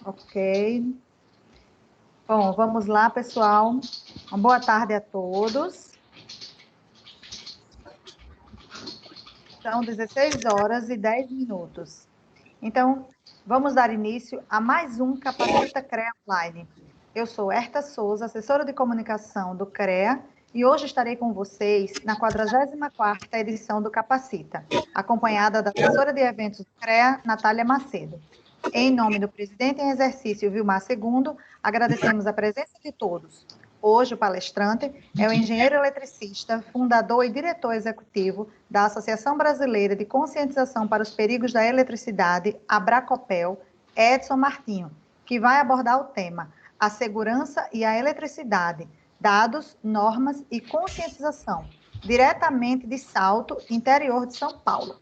Ok. Bom, vamos lá, pessoal. Uma boa tarde a todos. São 16 horas e 10 minutos. Então, vamos dar início a mais um Capacita CREA Online. Eu sou Herta Souza, assessora de comunicação do CREA, e hoje estarei com vocês na 44ª edição do Capacita, acompanhada da assessora de eventos do CREA, Natália Macedo. Em nome do presidente em exercício, Vilmar II, agradecemos a presença de todos. Hoje, o palestrante é o engenheiro eletricista, fundador e diretor executivo da Associação Brasileira de Conscientização para os Perigos da Eletricidade, Abracopel, Edson Martinho, que vai abordar o tema A Segurança e a Eletricidade, Dados, Normas e Conscientização, diretamente de Salto, interior de São Paulo.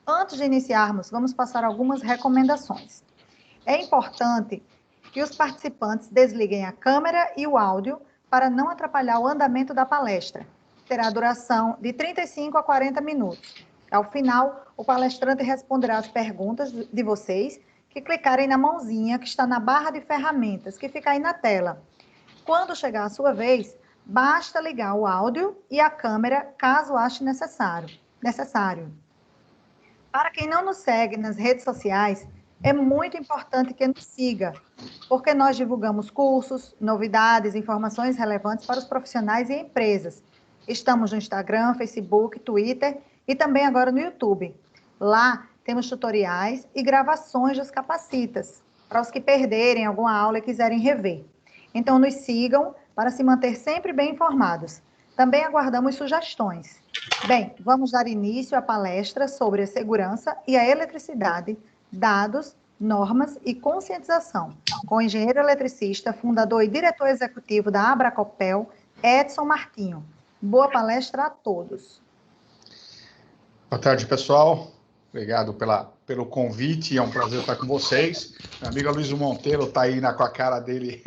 Antes de iniciarmos, vamos passar algumas recomendações. É importante que os participantes desliguem a câmera e o áudio para não atrapalhar o andamento da palestra. Terá duração de 35 a 40 minutos. Ao final, o palestrante responderá as perguntas de vocês que clicarem na mãozinha que está na barra de ferramentas, que fica aí na tela. Quando chegar a sua vez, basta ligar o áudio e a câmera, caso ache necessário. Para quem não nos segue nas redes sociais, é muito importante que nos siga, porque nós divulgamos cursos, novidades, informações relevantes para os profissionais e empresas. Estamos no Instagram, Facebook, Twitter e também agora no YouTube. Lá temos tutoriais e gravações dos capacitas, para os que perderem alguma aula e quiserem rever. Então, nos sigam para se manter sempre bem informados. Também aguardamos sugestões. Bem, vamos dar início à palestra sobre a segurança e a eletricidade, dados, normas e conscientização, com o engenheiro eletricista, fundador e diretor executivo da Abracopel, Edson Martinho. Boa palestra a todos. Boa tarde, pessoal. Obrigado pelo convite, é um prazer estar com vocês. Meu amigo Aloysio Monteiro está aí com a cara dele.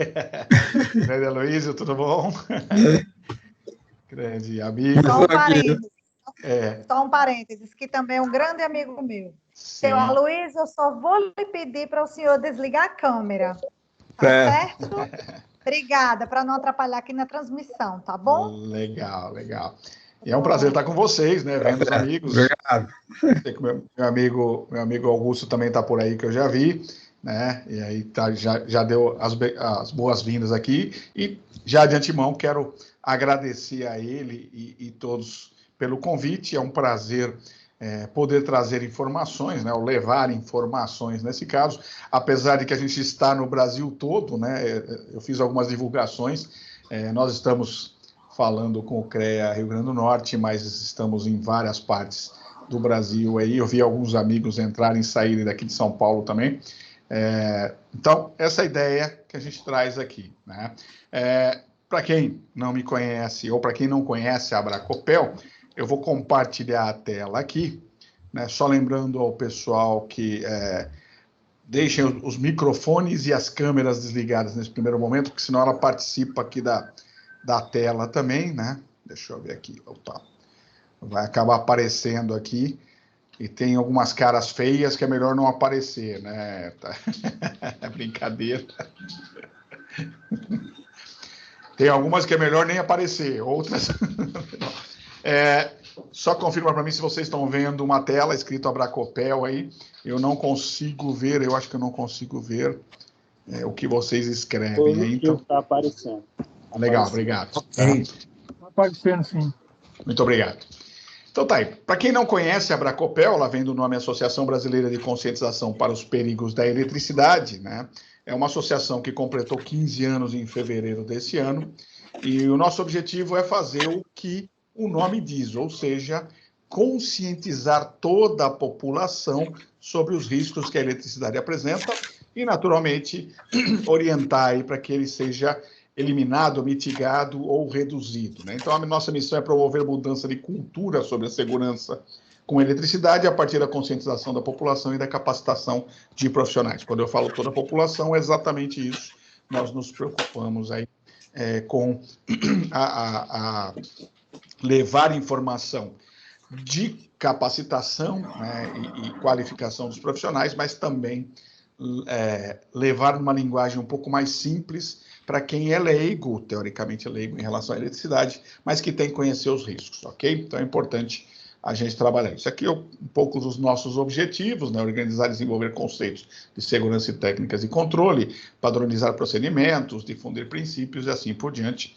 Grande Aloysio, tudo bom? Grande amigo. Só um parênteses, que também é um grande amigo meu. Seu Aloysio, eu só vou lhe pedir para o senhor desligar a câmera, tá certo? Obrigada, para não atrapalhar aqui na transmissão, tá bom? Legal. E é um prazer estar com vocês, né? Vendo os amigos. Obrigado. Sei que meu amigo Augusto também está por aí, que eu já vi, né? E aí já deu as boas-vindas aqui. E já de antemão quero agradecer a ele e todos pelo convite. É um prazer poder trazer informações, né? Ou levar informações nesse caso. Apesar de que a gente está no Brasil todo, né? Eu fiz algumas divulgações. Nós estamos falando com o CREA Rio Grande do Norte, mas estamos em várias partes do Brasil aí. Eu vi alguns amigos entrarem e saírem daqui de São Paulo também. Então, essa ideia que a gente traz aqui, né? Para quem não me conhece, ou para quem não conhece a Abracopel, eu vou compartilhar a tela aqui, né? Só lembrando ao pessoal que deixem os microfones e as câmeras desligadas nesse primeiro momento, porque senão ela participa aqui da tela também, né? Deixa eu ver aqui. Opa. Vai acabar aparecendo aqui. E tem algumas caras feias que é melhor não aparecer, né? É brincadeira. Tem algumas que é melhor nem aparecer, outras... Só confirma para mim se vocês estão vendo uma tela escrito Abracopel aí. Eu não consigo ver, eu acho que eu não consigo ver o que vocês escrevem aí. Então está aparecendo. Legal, obrigado. Está aparecendo, sim. Muito obrigado. Então tá aí. Para quem não conhece a Abracopel, ela vem do nome Associação Brasileira de Conscientização para os Perigos da Eletricidade, né? É uma associação que completou 15 anos em fevereiro desse ano, e o nosso objetivo é fazer o que o nome diz, ou seja, conscientizar toda a população sobre os riscos que a eletricidade apresenta e, naturalmente, orientar aí para que ele seja eliminado, mitigado ou reduzido, né? Então, a nossa missão é promover mudança de cultura sobre a segurança com eletricidade a partir da conscientização da população e da capacitação de profissionais. Quando eu falo toda a população, é exatamente isso. Nós nos preocupamos aí com a levar informação de capacitação, né, e qualificação dos profissionais, mas também levar uma linguagem um pouco mais simples para quem é leigo, teoricamente leigo em relação à eletricidade, mas que tem que conhecer os riscos, ok? Então é importante a gente trabalhar. Isso aqui é um pouco dos nossos objetivos, né? Organizar e desenvolver conceitos de segurança e técnicas de controle, padronizar procedimentos, difundir princípios e assim por diante.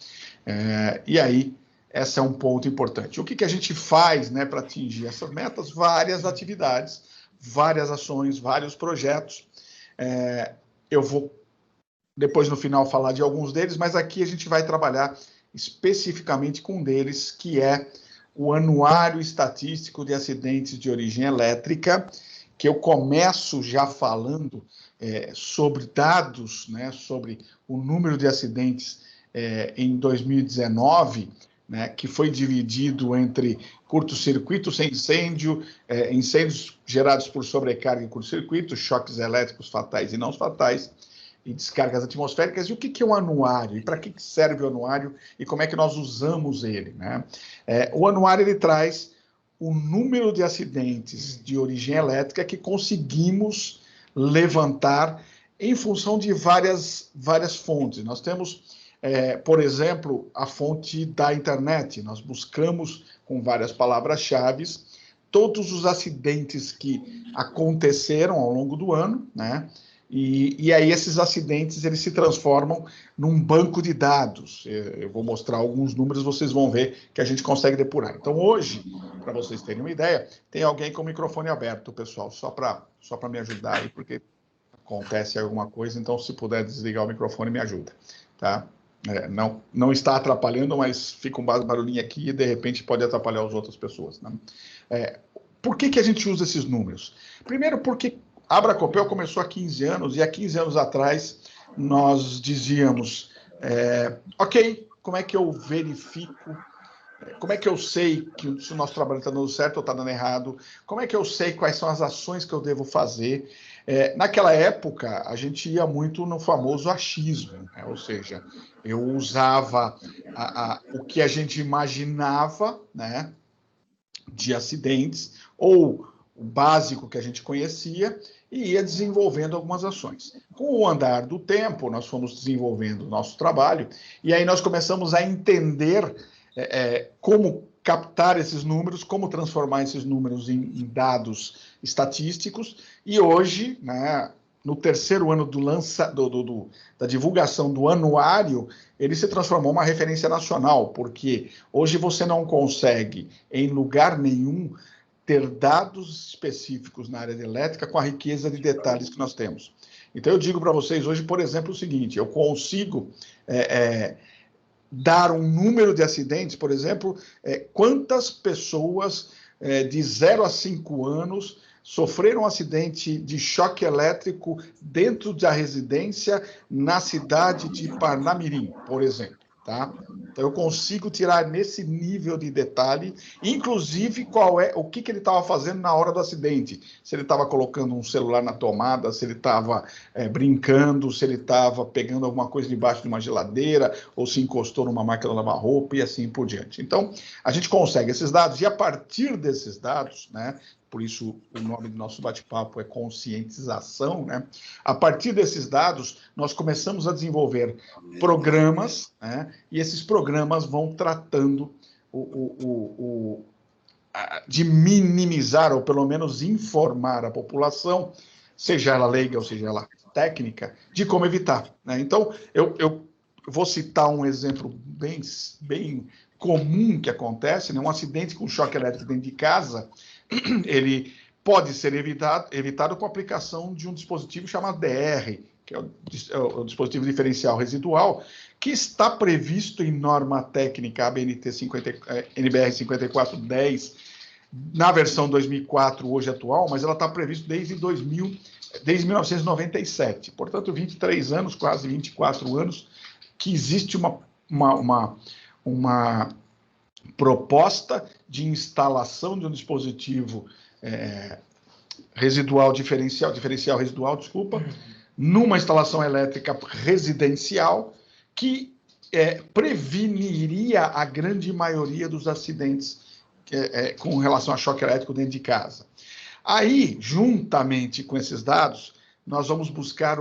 E aí, esse é um ponto importante. O que a gente faz, né, para atingir essas metas? Várias atividades, várias ações, vários projetos. Eu vou, depois, no final, falar de alguns deles, mas aqui a gente vai trabalhar especificamente com um deles, que é o Anuário Estatístico de Acidentes de Origem Elétrica, que eu começo já falando sobre dados, né, sobre o número de acidentes em 2019, né, que foi dividido entre curto-circuito sem incêndio, incêndios gerados por sobrecarga em curto-circuito, choques elétricos fatais e não fatais, e descargas atmosféricas. E o que é um anuário? E para que serve o anuário? E como é que nós usamos ele, né? O anuário, ele traz o número de acidentes de origem elétrica que conseguimos levantar em função de várias fontes. Nós temos, por exemplo, a fonte da internet. Nós buscamos com várias palavras-chave todos os acidentes que aconteceram ao longo do ano, né? E aí esses acidentes, eles se transformam num banco de dados. Eu vou mostrar alguns números, vocês vão ver que a gente consegue depurar. Então, hoje, para vocês terem uma ideia, tem alguém com o microfone aberto, pessoal, só para me ajudar aí, porque acontece alguma coisa, então se puder desligar o microfone, me ajuda, tá? Não está atrapalhando, mas fica um barulhinho aqui e, de repente, pode atrapalhar as outras pessoas, né? Por que a gente usa esses números? Primeiro, porque a Abracopel começou há 15 anos, e há 15 anos atrás nós dizíamos, ok, como é que eu verifico, como é que eu sei que se o nosso trabalho está dando certo ou está dando errado, como é que eu sei quais são as ações que eu devo fazer? Naquela época, a gente ia muito no famoso achismo, né? Ou seja, eu usava o que a gente imaginava, né, de acidentes, ou o básico que a gente conhecia, e ia desenvolvendo algumas ações. Com o andar do tempo, nós fomos desenvolvendo o nosso trabalho, e aí nós começamos a entender como captar esses números, como transformar esses números em dados estatísticos, e hoje, né, no terceiro ano da divulgação do anuário, ele se transformou em uma referência nacional, porque hoje você não consegue, em lugar nenhum, ter dados específicos na área de elétrica com a riqueza de detalhes que nós temos. Então, eu digo para vocês hoje, por exemplo, o seguinte: eu consigo dar um número de acidentes, por exemplo, quantas pessoas de 0 a 5 anos sofreram um acidente de choque elétrico dentro da residência na cidade de Parnamirim, por exemplo, tá? Então, eu consigo tirar nesse nível de detalhe, inclusive o que ele estava fazendo na hora do acidente. Se ele estava colocando um celular na tomada, se ele estava brincando, se ele estava pegando alguma coisa debaixo de uma geladeira, ou se encostou numa máquina de lavar roupa e assim por diante. Então, a gente consegue esses dados, e a partir desses dados, né, por isso o nome do nosso bate-papo é conscientização, né? A partir desses dados, nós começamos a desenvolver programas, né? E esses programas vão tratando de minimizar, ou pelo menos informar a população, seja ela leiga ou seja ela técnica, de como evitar, né? Então, eu vou citar um exemplo bem comum que acontece, né? Um acidente com choque elétrico dentro de casa, ele pode ser evitado com a aplicação de um dispositivo chamado DR, que é o dispositivo diferencial residual, que está previsto em norma técnica NBR 5410, na versão 2004, hoje atual, mas ela está prevista desde 1997. Portanto, 23 anos, quase 24 anos, que existe uma proposta de instalação de um dispositivo diferencial residual, numa instalação elétrica residencial que preveniria a grande maioria dos acidentes com relação a choque elétrico dentro de casa. Aí, juntamente com esses dados, nós vamos buscar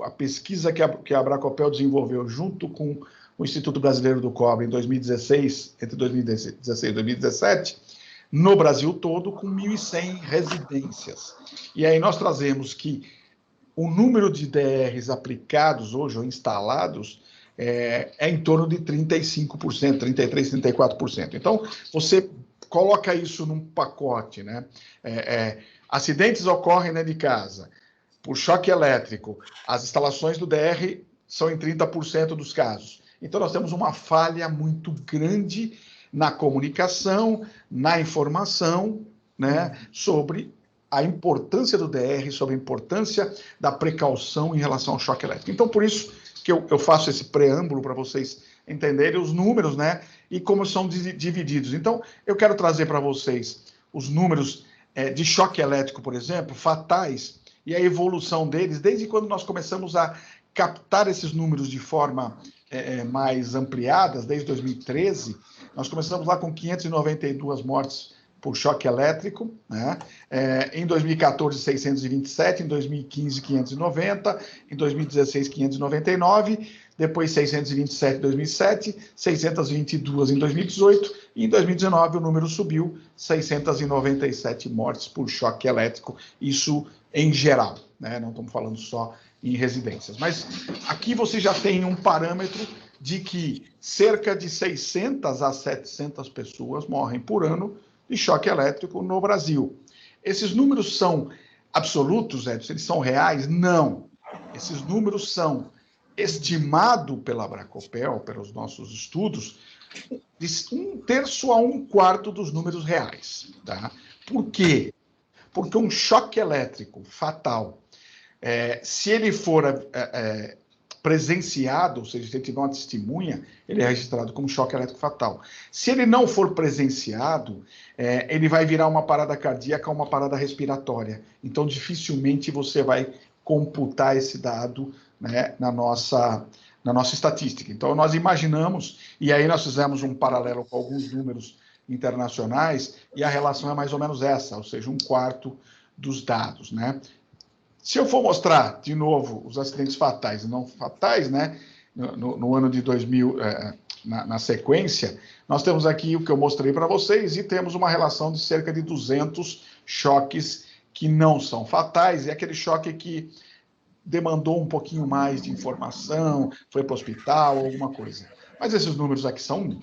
a pesquisa que a Abracopel desenvolveu junto com o Instituto Brasileiro do Cobre em 2016, entre 2016 e 2017, no Brasil todo, com 1.100 residências. E aí nós trazemos que o número de DRs aplicados hoje, ou instalados, é em torno de 35%, 33%, 34%. Então, você coloca isso num pacote, né? Acidentes ocorrem dentro de casa, por choque elétrico, as instalações do DR são em 30% dos casos. Então, nós temos uma falha muito grande na comunicação, na informação, né, sobre a importância do DR, sobre a importância da precaução em relação ao choque elétrico. Então, por isso que eu faço esse preâmbulo para vocês entenderem os números, né, e como são divididos. Então, eu quero trazer para vocês os números de choque elétrico, por exemplo, fatais, e a evolução deles, desde quando nós começamos a captar esses números de forma mais ampliadas, desde 2013, nós começamos lá com 592 mortes por choque elétrico, né? Em 2014, 627, em 2015, 590, em 2016, 599, depois 627 em 2007, 622 em 2018, e em 2019 o número subiu, 697 mortes por choque elétrico, isso em geral, né? Não estamos falando só em residências. Mas aqui você já tem um parâmetro de que cerca de 600 a 700 pessoas morrem por ano de choque elétrico no Brasil. Esses números são absolutos, Edson? Eles são reais? Não. Esses números são estimados pela Abracopel, pelos nossos estudos, de 1/3 a 1/4 dos números reais. Tá? Por quê? Porque um choque elétrico fatal, se ele for presenciado, ou seja, se ele tiver uma testemunha, ele é registrado como choque elétrico fatal. Se ele não for presenciado, ele vai virar uma parada cardíaca ou uma parada respiratória. Então, dificilmente você vai computar esse dado, né, na nossa estatística. Então, nós imaginamos, e aí nós fizemos um paralelo com alguns números internacionais, e a relação é mais ou menos essa, ou seja, 1/4 dos dados, né? Se eu for mostrar, de novo, os acidentes fatais e não fatais, né, no ano de 2000, na sequência, nós temos aqui o que eu mostrei para vocês e temos uma relação de cerca de 200 choques que não são fatais, e aquele choque que demandou um pouquinho mais de informação, foi para o hospital, alguma coisa. Mas esses números aqui são,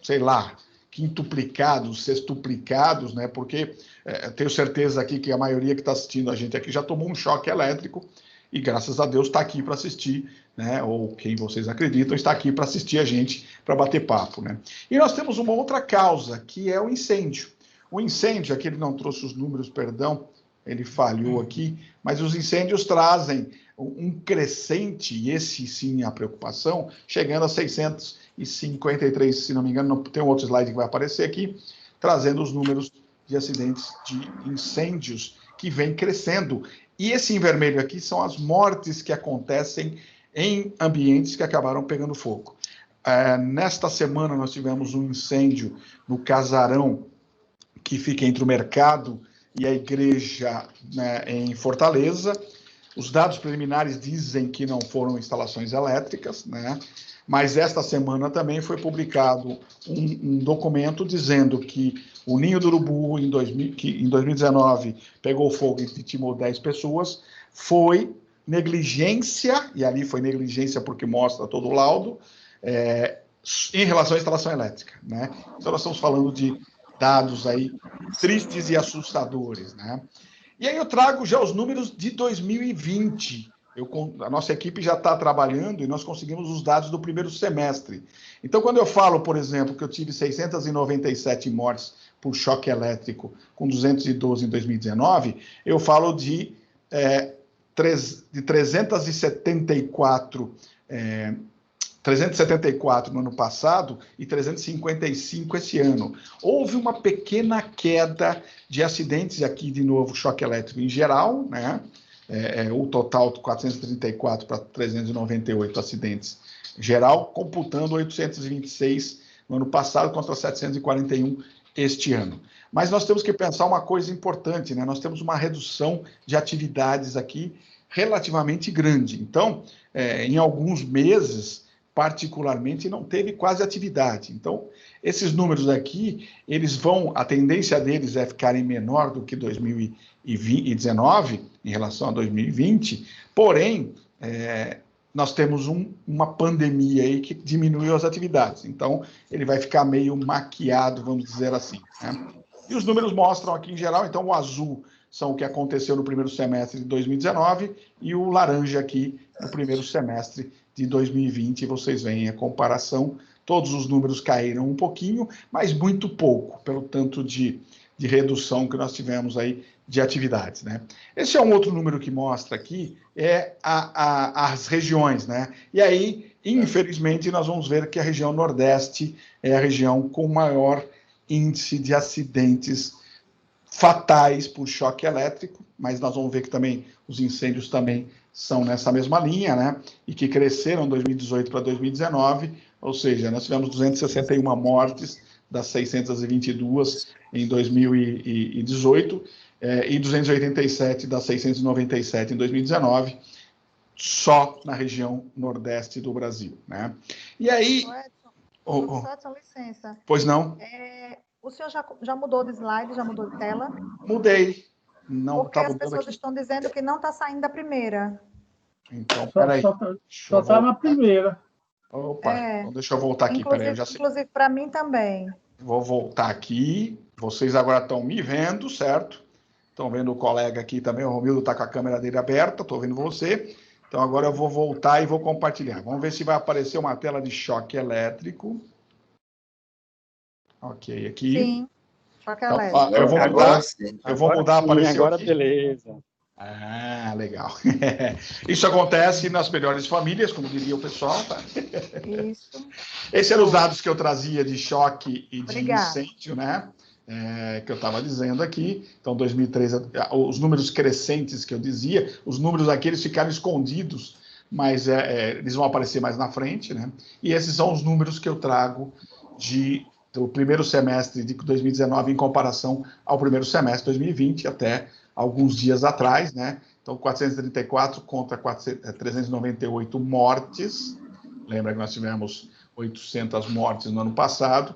sei lá, quintuplicados, sextuplicados, né? Porque tenho certeza aqui que a maioria que está assistindo a gente aqui já tomou um choque elétrico e, graças a Deus, está aqui para assistir, né? Ou quem vocês acreditam está aqui para assistir a gente, para bater papo, né? E nós temos uma outra causa, que é o incêndio. O incêndio, aqui ele não trouxe os números, perdão, ele falhou aqui, mas os incêndios trazem um crescente, e esse sim é a preocupação, chegando a 653, se não me engano, tem um outro slide que vai aparecer aqui, trazendo os números de acidentes de incêndios que vem crescendo. E esse em vermelho aqui são as mortes que acontecem em ambientes que acabaram pegando fogo. Nesta semana nós tivemos um incêndio no casarão que fica entre o mercado e a igreja, né, em Fortaleza. Os dados preliminares dizem que não foram instalações elétricas, né? Mas esta semana também foi publicado um documento dizendo que o Ninho do Urubu, que em 2019 pegou fogo e vitimou 10 pessoas, foi negligência, e ali foi negligência porque mostra todo o laudo, em relação à instalação elétrica, né? Então nós estamos falando de dados aí tristes e assustadores, né? E aí eu trago já os números de 2020. A nossa equipe já está trabalhando e nós conseguimos os dados do primeiro semestre. Então, quando eu falo, por exemplo, que eu tive 697 mortes por choque elétrico, com 212 em 2019, eu falo de 374 no ano passado e 355 esse ano. Houve uma pequena queda de acidentes aqui, de novo, choque elétrico em geral, né? O total de 434 para 398 acidentes geral, computando 826 no ano passado contra 741 este ano. Mas nós temos que pensar uma coisa importante, né? Nós temos uma redução de atividades aqui relativamente grande. Então, em alguns meses, particularmente, não teve quase atividade. Então, esses números aqui, a tendência deles é ficarem menor do que 2019, em relação a 2020, porém, nós temos uma pandemia aí que diminuiu as atividades. Então, ele vai ficar meio maquiado, vamos dizer assim, né? E os números mostram aqui em geral, então o azul são o que aconteceu no primeiro semestre de 2019 e o laranja aqui no primeiro semestre de 2020. E vocês veem a comparação, todos os números caíram um pouquinho, mas muito pouco, pelo tanto de redução que nós tivemos aí de atividades, né? Esse é um outro número que mostra aqui, as regiões, né? E aí, infelizmente, nós vamos ver que a região Nordeste é a região com maior índice de acidentes fatais por choque elétrico, mas nós vamos ver que também os incêndios também são nessa mesma linha, né? E que cresceram de 2018 para 2019, ou seja, nós tivemos 261 mortes das 622 em 2018 e 287 das 697 em 2019, só na região Nordeste do Brasil, né? E aí... Edson, licença. Pois não? O senhor já mudou de slide, já mudou de tela? Mudei. Não porque tá as pessoas aqui. Estão dizendo que não está saindo da primeira. Então, peraí. Só está na primeira. Opa, então deixa eu voltar aqui. Peraí, eu já sei. Inclusive, para mim também. Vou voltar aqui. Vocês agora estão me vendo, certo? Estão vendo o colega aqui também. O Romildo está com a câmera dele aberta. Estou vendo você. Então, agora eu vou voltar e vou compartilhar. Vamos ver se vai aparecer uma tela de choque elétrico. Ok, aqui. Sim, choque elétrico. Ó, eu vou mudar, a aparecer agora aqui. Beleza. Ah, legal. Isso acontece nas melhores famílias, como diria o pessoal, tá? Isso. Esses eram os dados que eu trazia de choque e de incêndio, né? Que eu estava dizendo aqui. Então, 2013, os números crescentes que eu dizia, os números aqui eles ficaram escondidos, mas eles vão aparecer mais na frente, né? E esses são os números que eu trago do primeiro semestre de 2019 em comparação ao primeiro semestre de 2020, até alguns dias atrás, né? Então, 434 contra 398 mortes. Lembra que nós tivemos 800 mortes no ano passado,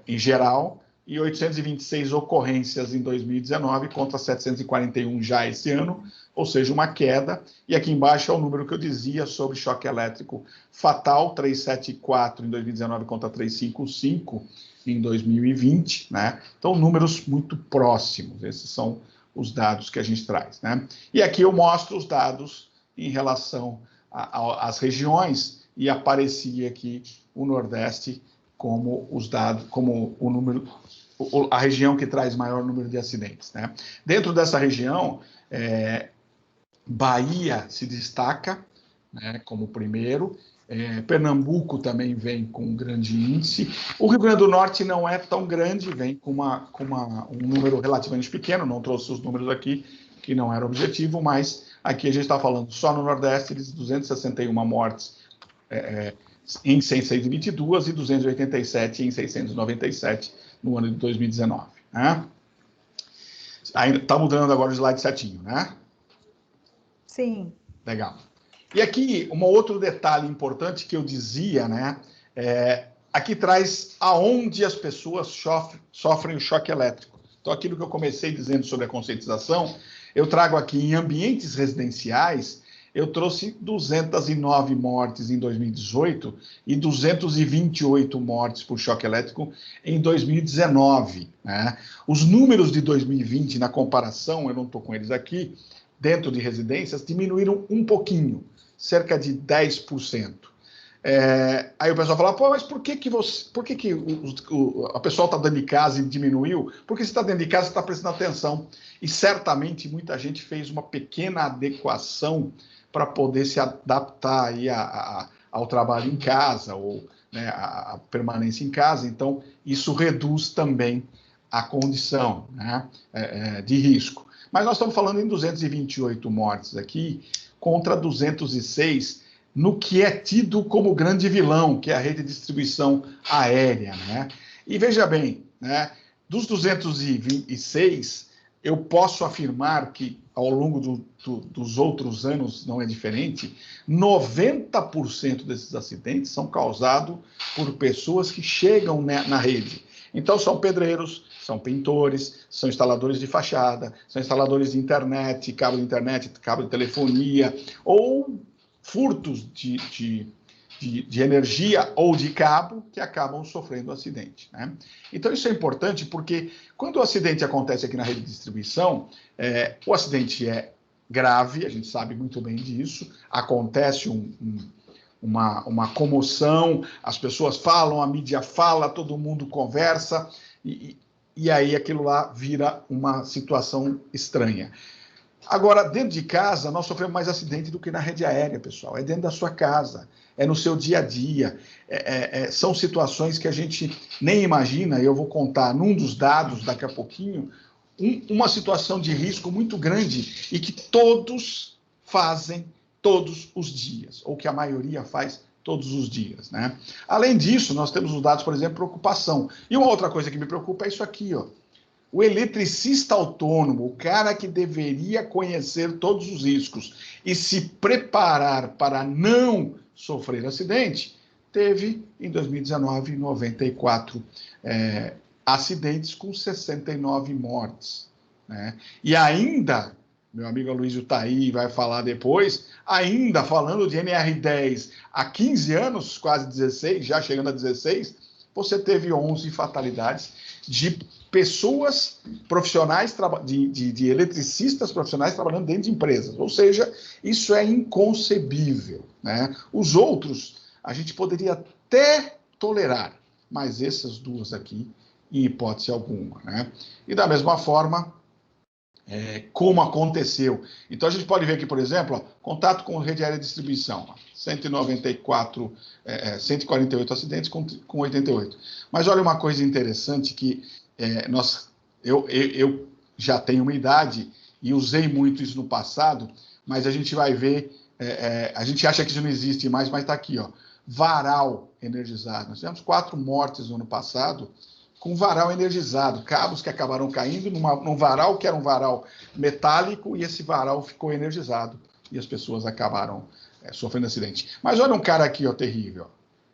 em geral, e 826 ocorrências em 2019 contra 741 já esse ano, ou seja, uma queda. E aqui embaixo é o número que eu dizia sobre choque elétrico fatal, 374 em 2019 contra 355 em 2020, né? Então, números muito próximos. Esses são os dados que a gente traz, né? E aqui eu mostro os dados em relação às regiões, e aparecia aqui o Nordeste como os dados, como o número, a região que traz maior número de acidentes, né? Dentro dessa região, Bahia se destaca, né, como primeiro. Pernambuco também vem com um grande índice. O Rio Grande do Norte não é tão grande, vem com um número relativamente pequeno. Não trouxe os números aqui, que não era objetivo, mas aqui a gente está falando só no Nordeste de 261 mortes em 622 e 287 em 697 no ano de 2019. Né? Está mudando agora o slide certinho, né? Sim. Legal. E aqui, um outro detalhe importante que eu dizia, né? Aqui traz aonde as pessoas sofrem o choque elétrico. Então, aquilo que eu comecei dizendo sobre a conscientização, eu trago aqui em ambientes residenciais, eu trouxe 209 mortes em 2018 e 228 mortes por choque elétrico em 2019. Né? Os números de 2020, na comparação, eu não estou com eles aqui, dentro de residências, diminuíram um pouquinho, cerca de 10%. Aí o pessoal fala, pô, mas por que a pessoa está dentro de casa e diminuiu? Porque se está dentro de casa, você está prestando atenção. E certamente muita gente fez uma pequena adequação para poder se adaptar aí ao trabalho em casa, ou né, a permanência em casa. Então, isso reduz também a condição, né, de risco. Mas nós estamos falando em 228 mortes aqui, contra 206 no que é tido como grande vilão, que é a rede de distribuição aérea, né? E veja bem, né? Dos 226, eu posso afirmar que, ao longo dos outros anos, não é diferente, 90% desses acidentes são causados por pessoas que chegam na rede. Então, são pedreiros, são pintores, são instaladores de fachada, são instaladores de internet, cabo de telefonia, ou furtos de energia ou de cabo que acabam sofrendo acidente, né? Então, isso é importante porque quando o acidente acontece aqui na rede de distribuição, o acidente é grave, a gente sabe muito bem disso, acontece uma comoção, as pessoas falam, a mídia fala, todo mundo conversa, e aí aquilo lá vira uma situação estranha. Agora, dentro de casa, nós sofremos mais acidente do que na rede aérea, pessoal. É dentro da sua casa, é no seu dia a dia. São situações que a gente nem imagina, e eu vou contar num dos dados daqui a pouquinho, uma situação de risco muito grande e que todos fazem todos os dias, ou que a maioria faz todos os dias, né? Além disso, nós temos os dados, por exemplo, preocupação. E uma outra coisa que me preocupa é isso aqui, ó. O eletricista autônomo, o cara que deveria conhecer todos os riscos e se preparar para não sofrer acidente, teve, em 2019, 94 acidentes com 69 mortes, né? E ainda, meu amigo Aloysio está aí, vai falar depois, ainda falando de NR10 há 15 anos, quase 16, já chegando a 16, você teve 11 fatalidades de pessoas profissionais, de eletricistas profissionais trabalhando dentro de empresas. Ou seja, isso é inconcebível, né? Os outros, a gente poderia até tolerar, mas essas duas aqui, em hipótese alguma, né? E da mesma forma, como aconteceu. Então, a gente pode ver aqui, por exemplo, ó, contato com rede aérea de distribuição, ó, 148 acidentes com 88. Mas olha uma coisa interessante que eu já tenho uma idade e usei muito isso no passado, mas a gente vai ver, a gente acha que isso não existe mais, mas está aqui, ó, varal energizado. Nós tivemos 4 mortes no ano passado com varal energizado, cabos que acabaram caindo num varal que era um varal metálico e esse varal ficou energizado e as pessoas acabaram sofrendo acidente. Mas olha um cara aqui, ó, terrível.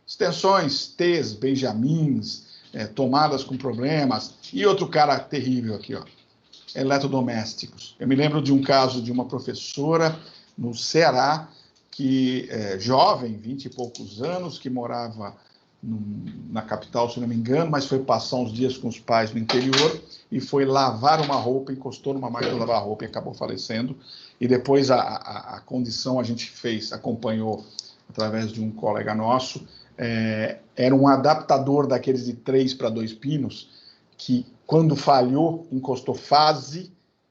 Extensões, T's, Benjamins, tomadas com problemas. E outro cara terrível aqui, ó, eletrodomésticos. Eu me lembro de um caso de uma professora no Ceará, que jovem, 20 e poucos anos, que morava na capital, se não me engano, mas foi passar uns dias com os pais no interior e foi lavar uma roupa, encostou numa máquina de lavar roupa e acabou falecendo. E depois a condição a gente acompanhou através de um colega nosso, era um adaptador daqueles de 3 para 2 pinos, que quando falhou, encostou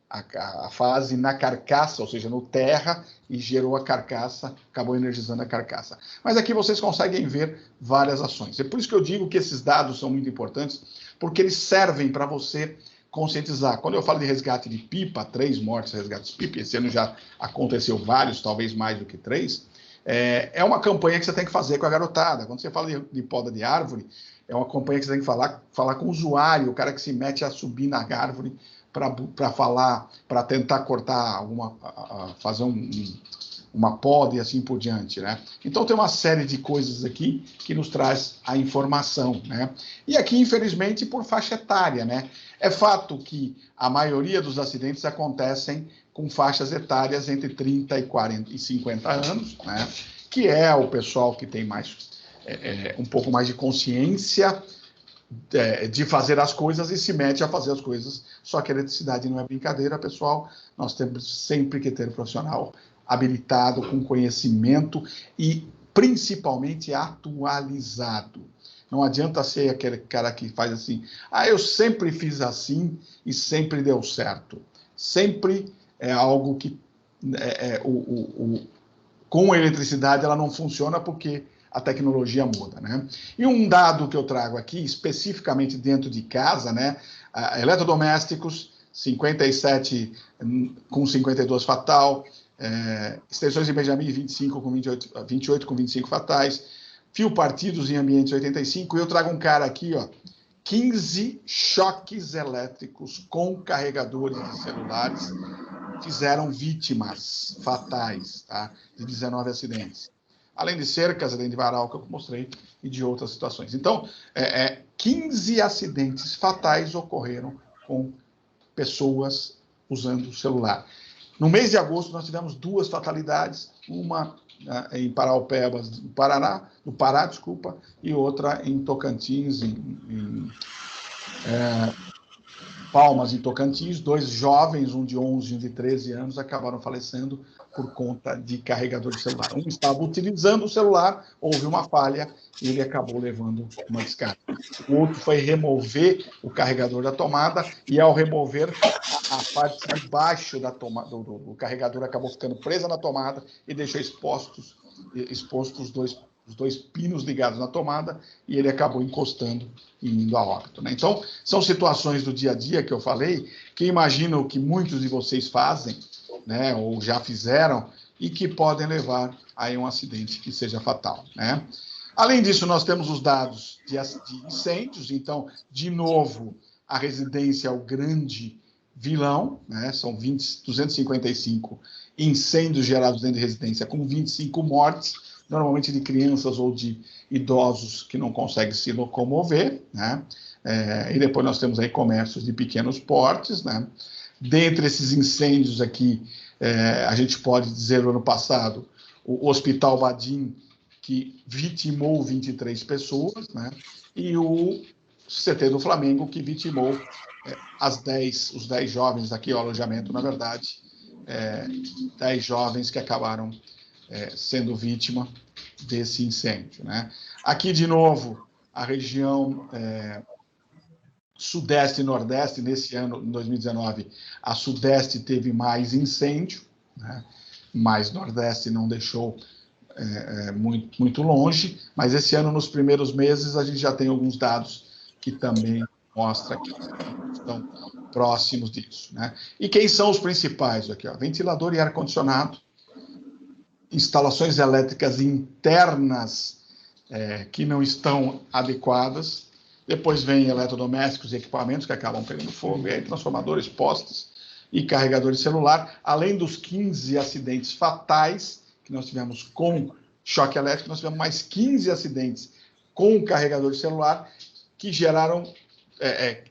a fase na carcaça, ou seja, no terra, e gerou a carcaça, acabou energizando a carcaça. Mas aqui vocês conseguem ver várias ações. É por isso que eu digo que esses dados são muito importantes, porque eles servem para você conscientizar. Quando eu falo de resgate de pipa, 3 mortes resgates de pipa, esse ano já aconteceu vários, talvez mais do que 3, é uma campanha que você tem que fazer com a garotada. Quando você fala de poda de árvore, é uma campanha que você tem que falar com o usuário, o cara que se mete a subir na árvore para falar, para tentar cortar fazer uma poda e assim por diante, né? Então tem uma série de coisas aqui que nos traz a informação, né? E aqui, infelizmente, por faixa etária, né? É fato que a maioria dos acidentes acontecem com faixas etárias entre 30 e 50 anos, né? Que é o pessoal que tem mais um pouco mais de consciência de fazer as coisas e se mete a fazer as coisas. Só que a eletricidade não é brincadeira, pessoal. Nós temos sempre que ter um profissional habilitado, com conhecimento e principalmente atualizado. Não adianta ser aquele cara que faz assim, eu sempre fiz assim e sempre deu certo. Sempre é algo que com a eletricidade ela não funciona porque a tecnologia muda, né? E um dado que eu trago aqui, especificamente dentro de casa, né? Eletrodomésticos, 57 com 52 fatal, extensões de Benjamin, 25 com 28 com 25 fatais, fio partidos em ambientes 85, e eu trago um cara aqui, ó, 15 choques elétricos com carregadores de celulares fizeram vítimas fatais, tá? De 19 acidentes. Além de cercas, além de varal, que eu mostrei, e de outras situações. Então, 15 acidentes fatais ocorreram com pessoas usando o celular. No mês de agosto, nós tivemos 2 fatalidades, uma em Paraupebas, no Pará, e outra em Tocantins, em Palmas, em Tocantins. 2 jovens, um de 11 e um de 13 anos, acabaram falecendo por conta de carregador de celular. Um estava utilizando o celular, houve uma falha e ele acabou levando uma descarga. O outro foi remover o carregador da tomada e, ao remover, a parte de baixo da tomada, do carregador acabou ficando presa na tomada e deixou expostos os dois pinos ligados na tomada, e ele acabou encostando e indo a óbito, né? Então, são situações do dia a dia que eu falei, que imagino que muitos de vocês fazem, né, ou já fizeram, e que podem levar a um acidente que seja fatal, né? Além disso, nós temos os dados de incêndios. Então, de novo, a residência é o grande vilão, né? São 255 incêndios gerados dentro de residência, com 25 mortes, normalmente de crianças ou de idosos que não conseguem se locomover, né? E depois nós temos aí comércios de pequenos portes, né? Dentre esses incêndios aqui, a gente pode dizer, no ano passado, o Hospital Badim, que vitimou 23 pessoas, né? E o CT do Flamengo, que vitimou os 10 jovens aqui, o alojamento, na verdade, 10 jovens que acabaram sendo vítima desse incêndio, né? Aqui, de novo, a região Sudeste e Nordeste, nesse ano, em 2019, a Sudeste teve mais incêndio, né? Mas Nordeste não deixou muito longe, mas esse ano, nos primeiros meses, a gente já tem alguns dados que também mostram que estão próximos disso, né? E quem são os principais aqui? Ó? Ventilador e ar-condicionado, instalações elétricas internas que não estão adequadas, depois vem eletrodomésticos e equipamentos que acabam pegando fogo, e aí transformadores, postes e carregadores de celular, além dos 15 acidentes fatais que nós tivemos com choque elétrico, nós tivemos mais 15 acidentes com carregador de celular que geraram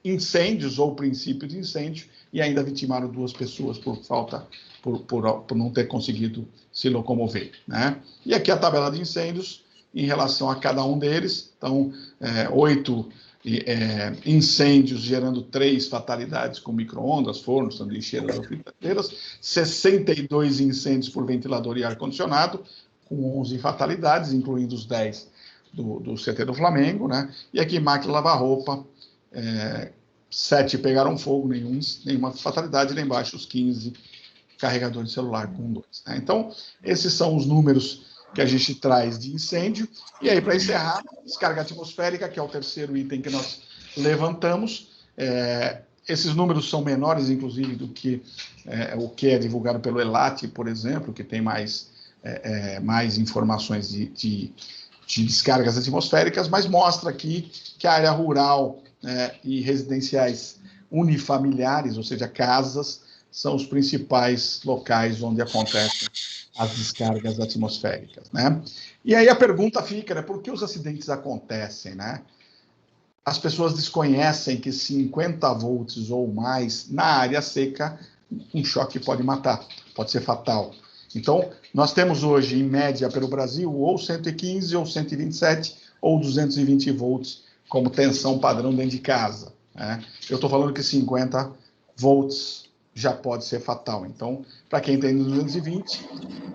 incêndios ou princípio de incêndio, e ainda vitimaram 2 pessoas por não ter conseguido se locomover, né? E aqui a tabela de incêndios em relação a cada um deles. Então, 8 incêndios gerando 3 fatalidades com micro-ondas, fornos, sanduicheiras ou fritadeiras, 62 incêndios por ventilador e ar-condicionado, com 11 fatalidades, incluindo os 10 do CT do Flamengo, né? E aqui máquina lavar roupa, 7 pegaram fogo, nenhuma fatalidade, lá embaixo os 15 carregadores de celular com 2. Né? Então, esses são os números que a gente traz de incêndio. E aí, para encerrar, descarga atmosférica, que é o terceiro item que nós levantamos. Esses números são menores, inclusive, do que o que é divulgado pelo ELAT, por exemplo, que tem mais informações de descargas atmosféricas, mas mostra aqui que a área rural e residenciais unifamiliares, ou seja, casas, são os principais locais onde acontecem as descargas atmosféricas, né? E aí a pergunta fica, né, por que os acidentes acontecem, né? As pessoas desconhecem que 50 volts ou mais na área seca, um choque pode matar, pode ser fatal. Então, nós temos hoje, em média, pelo Brasil, ou 115, ou 127, ou 220 volts como tensão padrão dentro de casa, né? Eu estou falando que 50 volts já pode ser fatal. Então, para quem tem 220,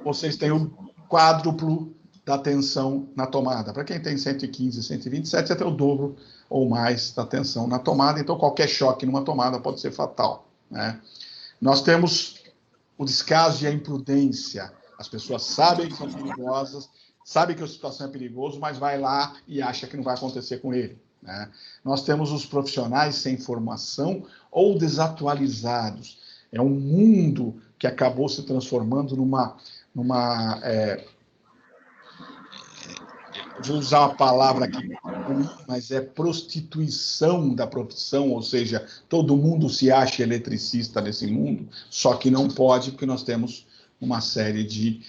vocês têm o quádruplo da tensão na tomada. Para quem tem 115, 127, você tem o dobro ou mais da tensão na tomada. Então, qualquer choque numa tomada pode ser fatal, né? Nós temos o descaso e a imprudência. As pessoas sabem que são perigosas, sabem que a situação é perigosa, mas vai lá e acha que não vai acontecer com ele, né? Nós temos os profissionais sem formação ou desatualizados. É um mundo que acabou se transformando vou usar uma palavra aqui, mas é prostituição da profissão, ou seja, todo mundo se acha eletricista nesse mundo, só que não pode, porque nós temos uma série de...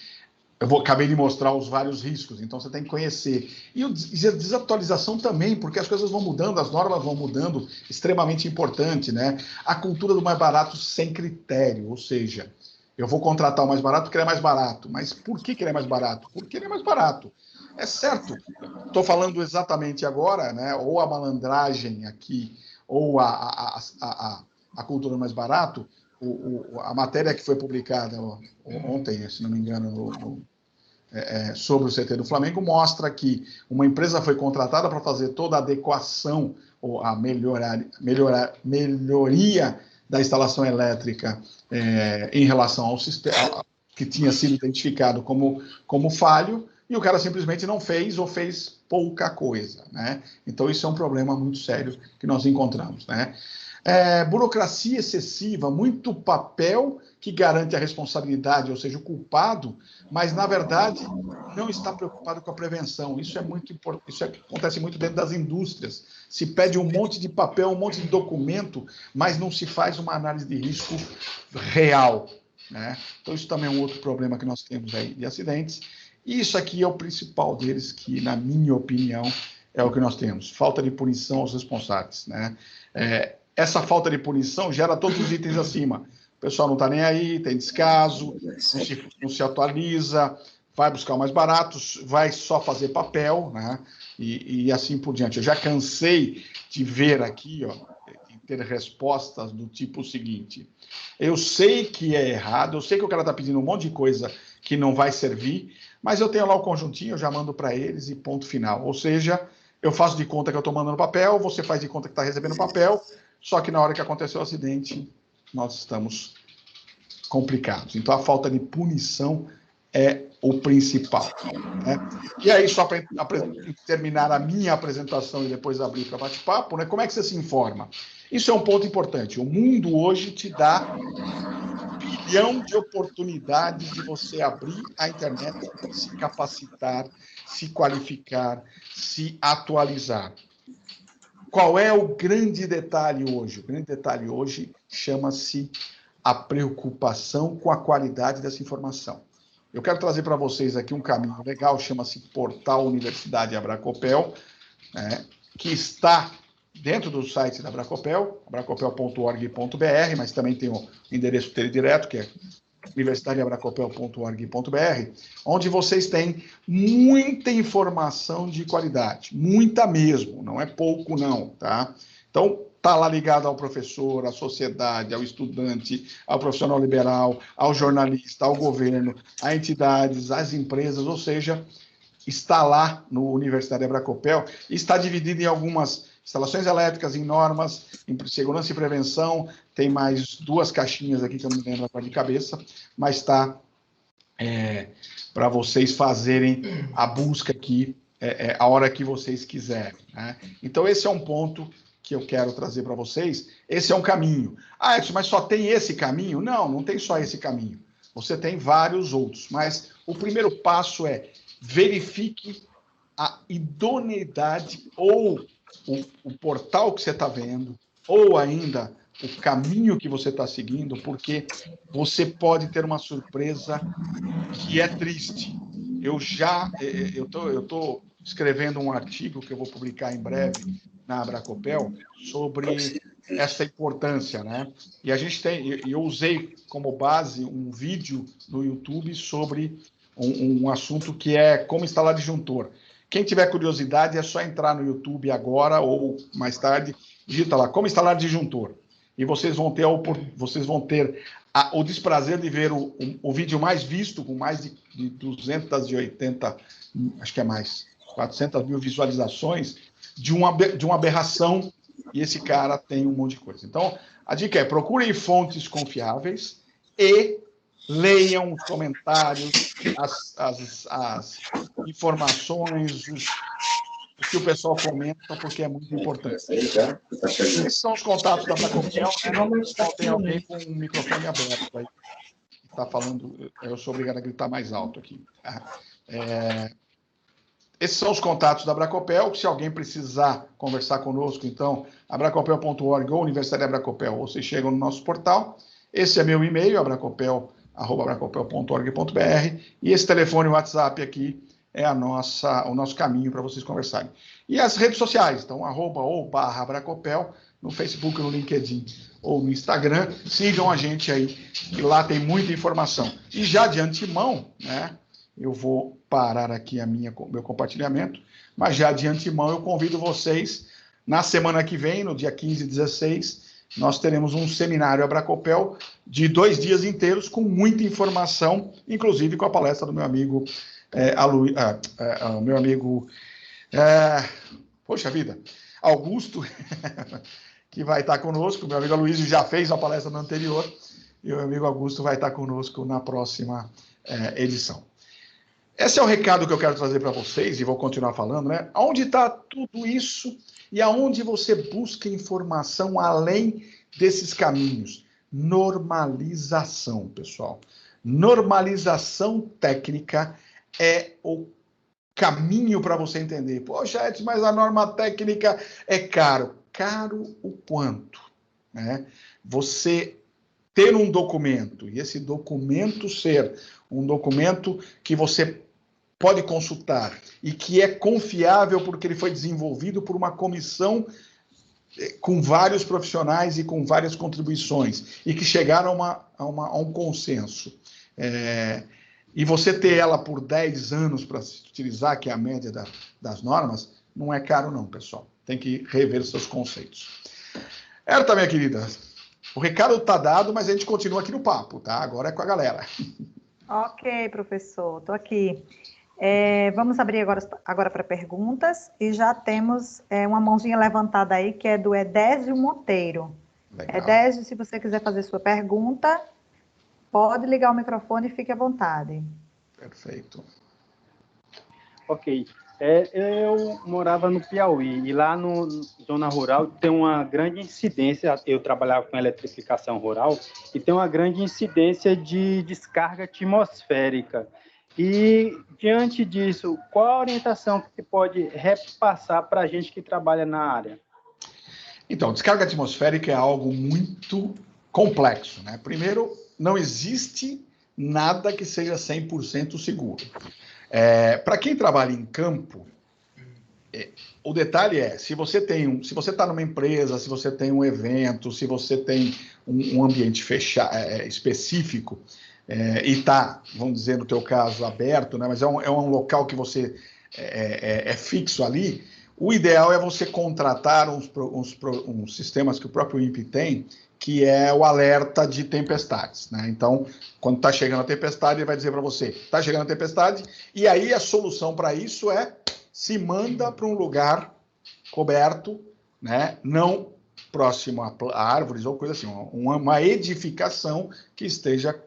acabei de mostrar os vários riscos, então você tem que conhecer. E a desatualização também, porque as coisas vão mudando, as normas vão mudando, extremamente importante, né? A cultura do mais barato sem critério, ou seja, eu vou contratar o mais barato porque ele é mais barato. Mas por que ele é mais barato? Porque ele é mais barato. É certo. Estou falando exatamente agora, né? Ou a malandragem aqui, ou a cultura do mais barato. A matéria que foi publicada ontem, se não me engano, sobre o CT do Flamengo, mostra que uma empresa foi contratada para fazer toda a adequação ou a melhoria da instalação elétrica em relação ao sistema que tinha sido identificado como falho, e o cara simplesmente não fez ou fez pouca coisa, né? Então, isso é um problema muito sério que nós encontramos, né? Burocracia excessiva, muito papel que garante a responsabilidade, ou seja, o culpado, mas, na verdade, não está preocupado com a prevenção. Isso é muito importante, isso acontece muito dentro das indústrias. Se pede um monte de papel, um monte de documento, mas não se faz uma análise de risco real, né? Então, isso também é um outro problema que nós temos aí de acidentes. E isso aqui é o principal deles, que, na minha opinião, é o que nós temos. Falta de punição aos responsáveis, né? Essa falta de punição gera todos os itens acima. O pessoal não está nem aí, tem descaso, não se atualiza, vai buscar o mais barato, vai só fazer papel, né? E assim por diante. Eu já cansei de ver aqui, ó, ter respostas do tipo seguinte: eu sei que é errado, eu sei que o cara está pedindo um monte de coisa que não vai servir, mas eu tenho lá o conjuntinho, eu já mando para eles e ponto final. Ou seja, eu faço de conta que eu estou mandando papel, você faz de conta que está recebendo papel, só que na hora que aconteceu o acidente, nós estamos complicados. Então, a falta de punição é o principal, né? E aí, só para terminar a minha apresentação e depois abrir para bate-papo, né? Como é que você se informa? Isso é um ponto importante. O mundo hoje te dá um bilhão de oportunidades de você abrir a internet, se capacitar, se qualificar, se atualizar. Qual é o grande detalhe hoje? O grande detalhe hoje chama-se a preocupação com a qualidade dessa informação. Eu quero trazer para vocês aqui um caminho legal, chama-se Portal Universidade Abracopel, né, que está dentro do site da Abracopel, abracopel.org.br, mas também tem o endereço dele direto, que é universidadeabracopel.org.br, onde vocês têm muita informação de qualidade, muita mesmo, não é pouco não, tá? Então, está lá ligado ao professor, à sociedade, ao estudante, ao profissional liberal, ao jornalista, ao governo, a entidades, às empresas, ou seja, está lá no Universidade Abracopel e está dividido em algumas instalações elétricas, em normas, em segurança e prevenção. Tem mais 2 caixinhas aqui que eu não me lembro agora de cabeça, mas está para vocês fazerem a busca aqui a hora que vocês quiserem, né? Então, esse é um ponto que eu quero trazer para vocês. Esse é um caminho. Ah, Edson, mas só tem esse caminho? Não, não tem só esse caminho. Você tem vários outros, mas o primeiro passo é verifique a idoneidade ou o portal que você está vendo, ou ainda o caminho que você está seguindo, porque você pode ter uma surpresa que é triste. Eu estou escrevendo um artigo que eu vou publicar em breve na Abracopel sobre essa importância, né? E a gente eu usei como base um vídeo no YouTube sobre um assunto que é como instalar disjuntor. Quem tiver curiosidade é só entrar no YouTube agora ou mais tarde, digita lá como instalar disjuntor. E vocês vão ter o desprazer de ver o vídeo mais visto, com mais de 280, acho que é mais, 400 mil visualizações, de uma aberração, e esse cara tem um monte de coisa. Então, a dica é: procurem fontes confiáveis e leiam os comentários, as informações, o que o pessoal comenta, porque é muito importante. Esses são os contatos da Abracopel. Tem alguém com um microfone aberto aí, que está falando. Eu sou obrigado a gritar mais alto aqui. esses são os contatos da Abracopel. Se alguém precisar conversar conosco, então, abracopel.org ou Universidade Abracopel, ou vocês chegam no nosso portal. Esse é meu e-mail, abracopel@abracopel.org.br, e esse telefone WhatsApp aqui é o nosso caminho para vocês conversarem. E as redes sociais, então, @Abracopel, no Facebook, no LinkedIn ou no Instagram, sigam a gente aí, que lá tem muita informação. E já de antemão, né, eu vou parar aqui meu compartilhamento, mas já de antemão eu convido vocês, na semana que vem, no dia 15 e 16, nós teremos um seminário Abracopel de 2 dias inteiros, com muita informação, inclusive com a palestra do meu amigo, poxa vida, Augusto, que vai estar conosco. Meu amigo Aloysio já fez a palestra no anterior, e o meu amigo Augusto vai estar conosco na próxima edição. Esse é o recado que eu quero trazer para vocês, e vou continuar falando, né? Onde está tudo isso e aonde você busca informação além desses caminhos? Normalização, pessoal. Normalização técnica é o caminho para você entender. Poxa, Edson, mas a norma técnica é caro. Caro o quanto? Né? Você ter um documento, e esse documento ser um documento que você pode consultar e que é confiável porque ele foi desenvolvido por uma comissão com vários profissionais e com várias contribuições, e que chegaram a um consenso. E você ter ela por 10 anos para se utilizar, que é a média das normas, não é caro não, pessoal. Tem que rever seus conceitos. Herta, minha querida, o recado está dado, mas a gente continua aqui no papo, tá? Agora é com a galera. Ok, professor, estou aqui. Vamos abrir agora para perguntas, e já temos uma mãozinha levantada aí, que é do Edésio Monteiro. Legal. Edésio, se você quiser fazer sua pergunta, pode ligar o microfone e fique à vontade. Perfeito. Ok. Eu morava no Piauí, e lá no zona rural tem uma grande incidência, eu trabalhava com eletrificação rural, e tem uma grande incidência de descarga atmosférica. E, diante disso, qual a orientação que você pode repassar para a gente que trabalha na área? Então, descarga atmosférica é algo muito complexo, né? Primeiro, não existe nada que seja 100% seguro. Para quem trabalha em campo, o detalhe é, se você está numa empresa, se você tem um evento, se você tem um ambiente fechado, específico, e está, vamos dizer, no teu caso, aberto, né, mas é um local que você é fixo ali, o ideal é você contratar uns sistemas que o próprio INPE tem, que é o alerta de tempestades, né? Então, quando está chegando a tempestade, ele vai dizer para você, está chegando a tempestade, e aí a solução para isso se manda para um lugar coberto, né? Não próximo a árvores ou coisa assim, uma edificação que esteja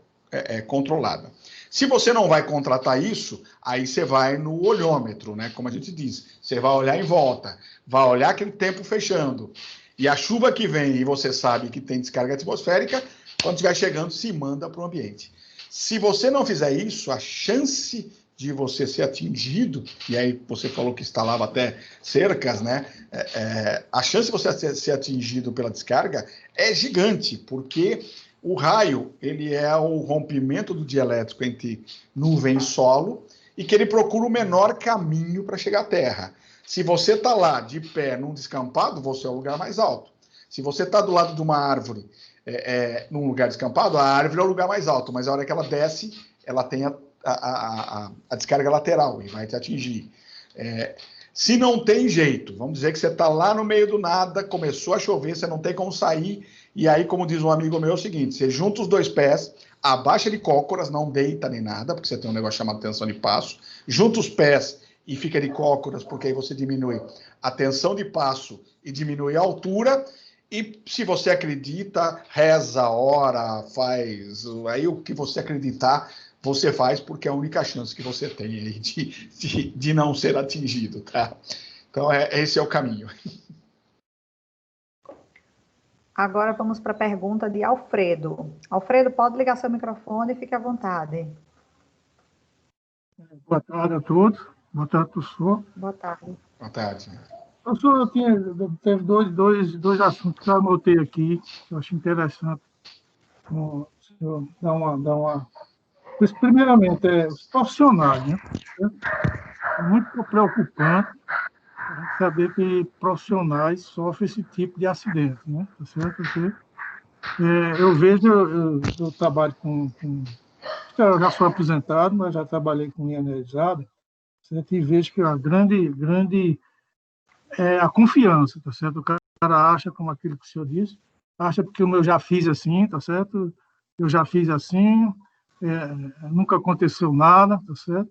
controlada. Se você não vai contratar isso, aí você vai no olhômetro, né? Como a gente diz, você vai olhar em volta, vai olhar aquele tempo fechando, e a chuva que vem e você sabe que tem descarga atmosférica, quando estiver chegando, se manda para o ambiente. Se você não fizer isso, a chance de você ser atingido, e aí você falou que instalava até cercas, né? A chance de você ser atingido pela descarga é gigante, porque o raio, ele é o rompimento do dielétrico entre nuvem e solo, e que ele procura o menor caminho para chegar à Terra. Se você está lá de pé num descampado, você é o lugar mais alto. Se você está do lado de uma árvore, num lugar descampado, a árvore é o lugar mais alto, mas a hora que ela desce, ela tem a descarga lateral e vai te atingir. Se não tem jeito, vamos dizer que você está lá no meio do nada, começou a chover, você não tem como sair, e aí, como diz um amigo meu, é o seguinte, você junta os 2 pés, abaixa de cócoras, não deita nem nada, porque você tem um negócio chamado tensão de passo, junta os pés e fica de cócoras, porque aí você diminui a tensão de passo e diminui a altura, e se você acredita, reza, ora, faz, aí o que você acreditar, você faz, porque é a única chance que você tem aí de não ser atingido, tá? Então, esse é o caminho. Agora vamos para a pergunta de Alfredo. Alfredo, pode ligar seu microfone e fique à vontade. Boa tarde a todos. Boa tarde, professor. Boa tarde. Boa tarde. Professor, teve dois assuntos que eu anotei aqui, que eu acho interessante. O senhor dar uma... Pois, primeiramente, os profissionais, né? É muito preocupante a gente saber que profissionais sofrem esse tipo de acidente, né? Tá certo? Porque, eu vejo, eu trabalho eu já sou aposentado, mas já trabalhei com linha energizada, certo? E vejo que a grande é a confiança, tá certo? O cara acha, como aquilo que o senhor disse, acha porque eu já fiz assim, tá certo? Eu já fiz assim, nunca aconteceu nada, tá certo?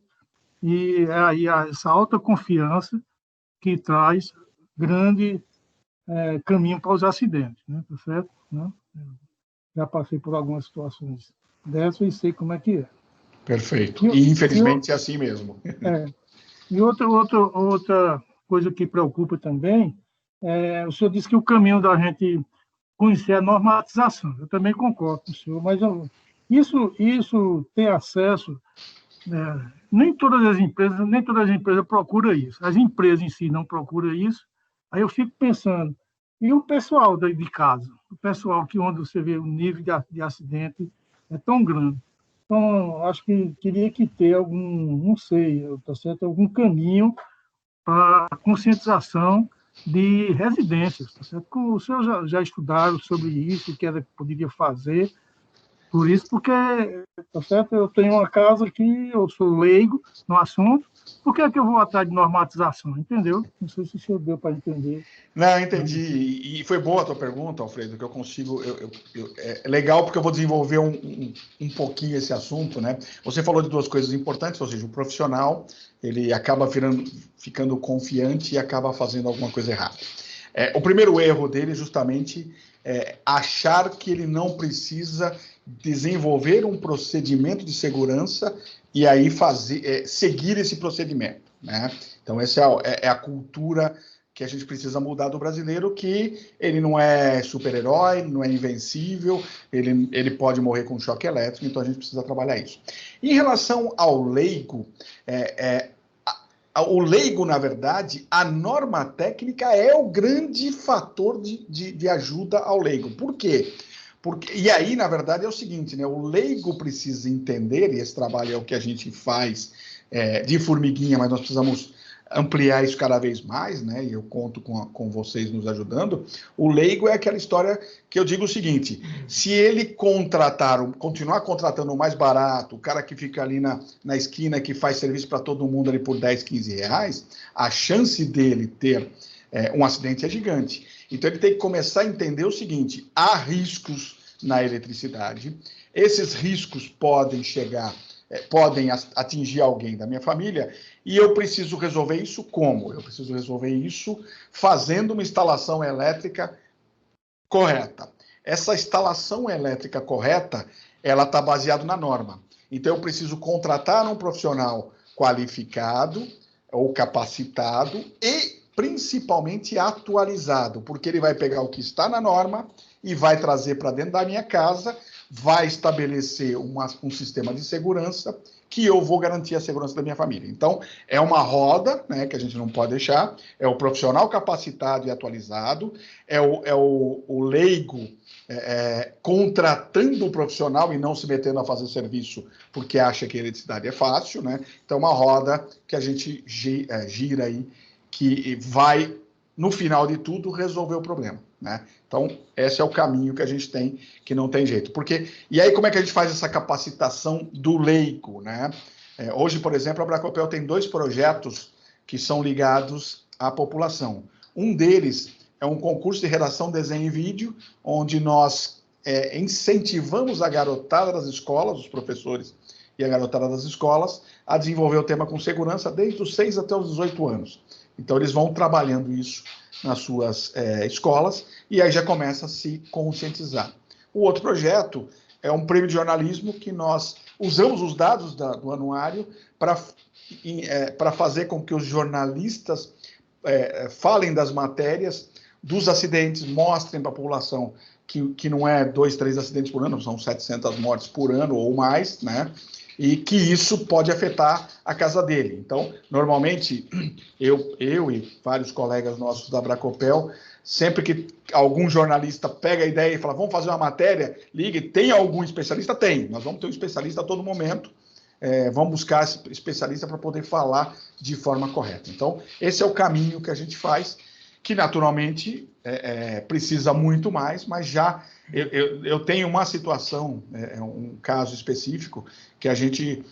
E é aí essa alta confiança que traz grande caminho para os acidentes, né? Tá certo? Né? Já passei por algumas situações dessas e sei como é que é. Perfeito. E infelizmente é assim mesmo. E outra coisa que preocupa também, o senhor disse que o caminho da gente conhecer a normatização. Eu também concordo com o senhor, mas isso tem acesso, nem todas as empresas procuram isso. As empresas em si não procuram isso. Aí eu fico pensando, e o pessoal de casa? O pessoal que onde você vê o nível de acidente é tão grande. Então, acho que teria que ter algum, não sei, tá certo? Algum caminho para a conscientização de residências, tá certo? Os senhores já estudaram sobre isso, o que era que poderia fazer, por isso, porque, tá certo? Eu tenho uma casa que eu sou leigo no assunto, por que é que eu vou atrás de normatização, entendeu? Não sei se o senhor deu para entender. Não, entendi. E foi boa a tua pergunta, Alfredo, que eu consigo. É legal porque eu vou desenvolver um pouquinho esse assunto, né? Você falou de duas coisas importantes, ou seja, o profissional ele acaba ficando confiante e acaba fazendo alguma coisa errada. O primeiro erro dele justamente é achar que ele não precisa desenvolver um procedimento de segurança e aí seguir esse procedimento, né? Então, essa é a cultura que a gente precisa mudar do brasileiro, que ele não é super-herói, não é invencível, ele pode morrer com choque elétrico, então a gente precisa trabalhar isso. Em relação ao leigo, o leigo, na verdade, a norma técnica é o grande fator de ajuda ao leigo. Por quê? E aí, na verdade, é o seguinte, né? O leigo precisa entender, e esse trabalho é o que a gente faz de formiguinha, mas nós precisamos ampliar isso cada vez mais, né? E eu conto com vocês nos ajudando. O leigo é aquela história que eu digo o seguinte: se ele continuar contratando o mais barato, o cara que fica ali na esquina, que faz serviço para todo mundo ali por 10, 15 reais, a chance dele ter um acidente é gigante. Então ele tem que começar a entender o seguinte: há riscos na eletricidade, esses riscos podem atingir alguém da minha família, e eu preciso resolver isso como? Eu preciso resolver isso fazendo uma instalação elétrica correta. Essa instalação elétrica correta, ela está baseada na norma. Então, eu preciso contratar um profissional qualificado ou capacitado e, principalmente, atualizado, porque ele vai pegar o que está na norma e vai trazer para dentro da minha casa, vai estabelecer um sistema de segurança que eu vou garantir a segurança da minha família. Então, é uma roda, né, que a gente não pode deixar, é o profissional capacitado e atualizado, é o leigo contratando o profissional e não se metendo a fazer serviço porque acha que a eletricidade é fácil, né? Então, uma roda que a gente gira aí, que vai, no final de tudo, resolver o problema, né? Então, esse é o caminho que a gente tem, que não tem jeito. E aí, como é que a gente faz essa capacitação do leigo, né? Hoje, por exemplo, a Bracopel tem 2 projetos que são ligados à população. Um deles é um concurso de redação, desenho e vídeo, onde nós incentivamos a garotada das escolas, os professores e a garotada das escolas, a desenvolver o tema com segurança desde os 6 até os 18 anos. Então, eles vão trabalhando isso nas suas escolas, e aí já começa a se conscientizar. O outro projeto é um prêmio de jornalismo que nós usamos os dados do anuário para fazer com que os jornalistas falem das matérias, dos acidentes, mostrem para a população que não é 2, 3 acidentes por ano, são 700 mortes por ano ou mais, né? e que isso pode afetar a casa dele. Então, normalmente, eu e vários colegas nossos da Bracopel, sempre que algum jornalista pega a ideia e fala, vamos fazer uma matéria, ligue, tem algum especialista? Tem, nós vamos ter um especialista a todo momento, vamos buscar esse especialista para poder falar de forma correta. Então, esse é o caminho que a gente faz, que naturalmente precisa muito mais, mas já eu tenho uma situação, um caso específico, que a gente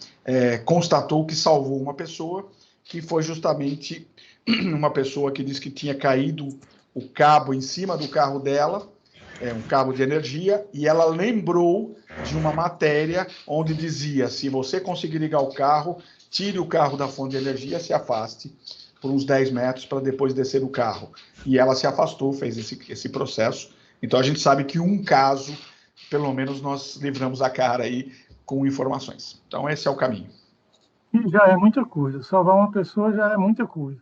constatou que salvou uma pessoa, que foi justamente uma pessoa que disse que tinha caído o cabo em cima do carro dela, um cabo de energia, e ela lembrou de uma matéria onde dizia, se você conseguir ligar o carro, tire o carro da fonte de energia, se afaste por uns 10 metros para depois descer do carro. E ela se afastou, fez esse processo. Então, a gente sabe que um caso, pelo menos, nós livramos a cara aí com informações. Então, esse é o caminho. E já é muita coisa. Salvar uma pessoa já é muita coisa.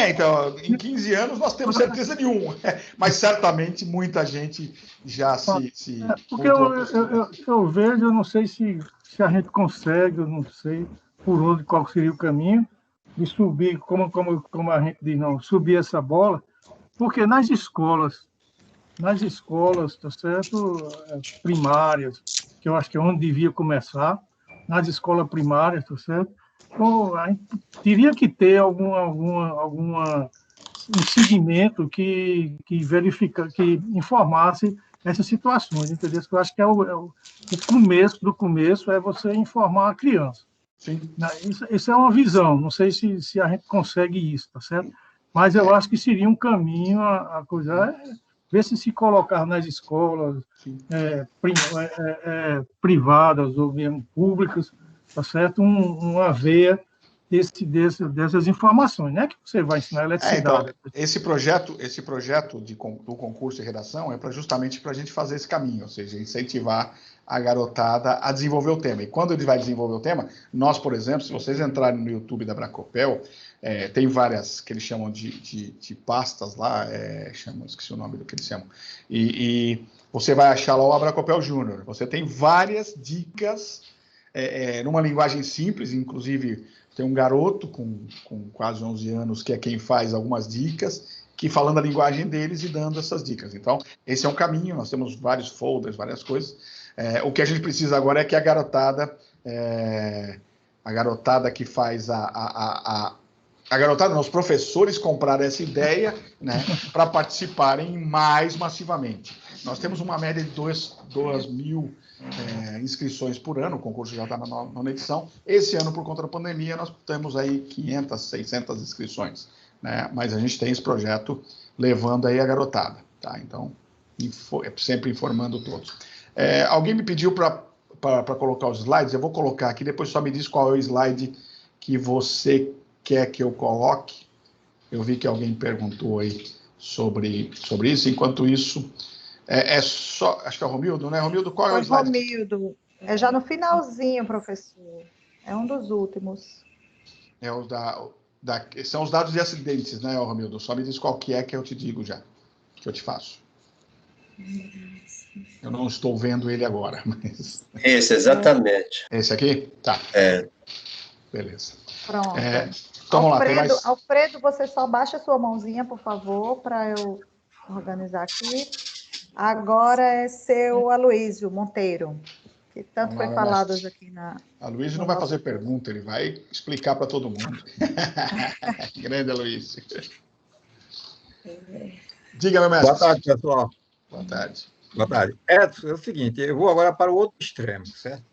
Então, em 15 anos nós temos certeza de um. Mas certamente muita gente já se porque eu vejo, eu não sei se a gente consegue, eu não sei por onde, qual seria o caminho de subir, como a gente diz, não, subir essa bola, porque nas escolas, tá certo? Primárias, que eu acho que é onde devia começar, nas escolas primárias, tá certo? Então, a gente teria que ter algum segmento que informasse essas situações, entendeu? Eu acho que o começo do começo é você informar a criança. Sim. Isso é uma visão, não sei se a gente consegue isso, tá certo? Mas eu acho que seria um caminho a coisa ver se colocar nas escolas privadas ou mesmo públicas, tá certo? Uma veia dessas informações, né? Que você vai ensinar eletricidade. Então, esse projeto do concurso de redação é justamente para a gente fazer esse caminho, ou seja, incentivar a garotada a desenvolver o tema. E quando ele vai desenvolver o tema, nós, por exemplo, se vocês entrarem no YouTube da Bracopel, tem várias que eles chamam de pastas lá, esqueci o nome do que eles chamam, e você vai achar lá o Bracopel Júnior. Você tem várias dicas numa linguagem simples, inclusive tem um garoto com quase 11 anos que é quem faz algumas dicas, que falando a linguagem deles e dando essas dicas. Então, esse é um caminho, nós temos vários folders, várias coisas. O que a gente precisa agora é que a garotada que faz a garotada, não, os professores compraram essa ideia, né, para participarem mais massivamente. Nós temos uma média de 2.000 inscrições por ano, o concurso já está na nona edição. Esse ano, por conta da pandemia, nós temos aí 500, 600 inscrições, né? Mas a gente tem esse projeto levando aí a garotada, tá? Então, sempre informando todos. Alguém me pediu para colocar os slides, eu vou colocar aqui, depois só me diz qual é o slide que você quer que eu coloque. Eu vi que alguém perguntou aí sobre isso, enquanto isso... só, acho que é o Romildo, né? Romildo, qual é o slide? Romildo, já no finalzinho, professor. É um dos últimos. São os dados de acidentes, né, Romildo? Só me diz qual que eu te digo já, que eu te faço. Eu não estou vendo ele agora, mas... Esse, exatamente. Esse aqui? Tá. Beleza. Pronto. Então, vamos lá, tem mais... Alfredo, você só baixa a sua mãozinha, por favor, para eu organizar aqui. Agora é seu Aloísio Monteiro, que tanto foi falado hoje aqui na... Aloísio não vai fazer pergunta, ele vai explicar para todo mundo. Grande Aloísio. Diga, meu mestre. Boa tarde, pessoal. Boa tarde. Boa tarde. É o seguinte, eu vou agora para o outro extremo, certo?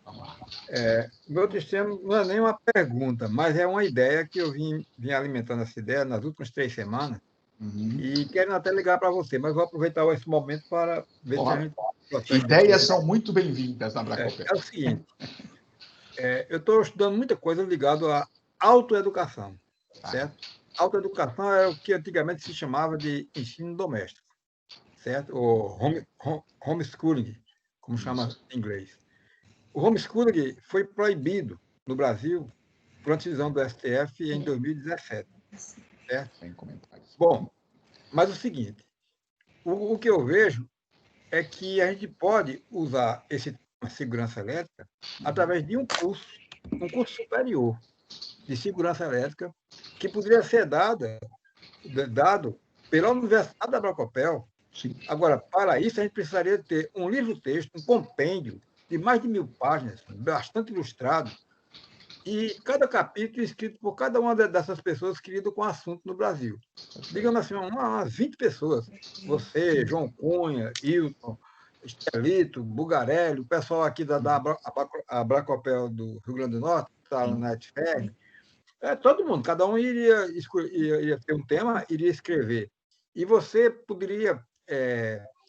O outro extremo não é nem uma pergunta, mas é uma ideia que eu vim alimentando essa ideia nas últimas 3 semanas. E quero até ligar para você, mas vou aproveitar esse momento para ver se a gente... Ideias são muito bem-vindas na Bracopel. É o seguinte, eu estou estudando muita coisa ligada à autoeducação, certo? Autoeducação é o que antigamente se chamava de ensino doméstico, certo? Ou homeschooling, como chama em inglês. O homeschooling foi proibido no Brasil por uma decisão do STF em 2017. Certo? Sem comentários. Bom, mas o seguinte, o que eu vejo é que a gente pode usar esse tema segurança elétrica através de um curso um curso superior de segurança elétrica que poderia ser dado pela Universidade da Abracopel. Agora, para isso, a gente precisaria ter um livro-texto, um compêndio de mais de 1000 páginas, bastante ilustrado, e cada capítulo escrito por cada uma dessas pessoas que lidam com o assunto no Brasil. Digamos assim, umas 20 pessoas. Você, João Cunha, Hilton, Estelito, Bugarelli, o pessoal aqui da Abracopel do Rio Grande do Norte, que está na ETFERN, todo mundo, cada um iria ter um tema, iria escrever. E você poderia,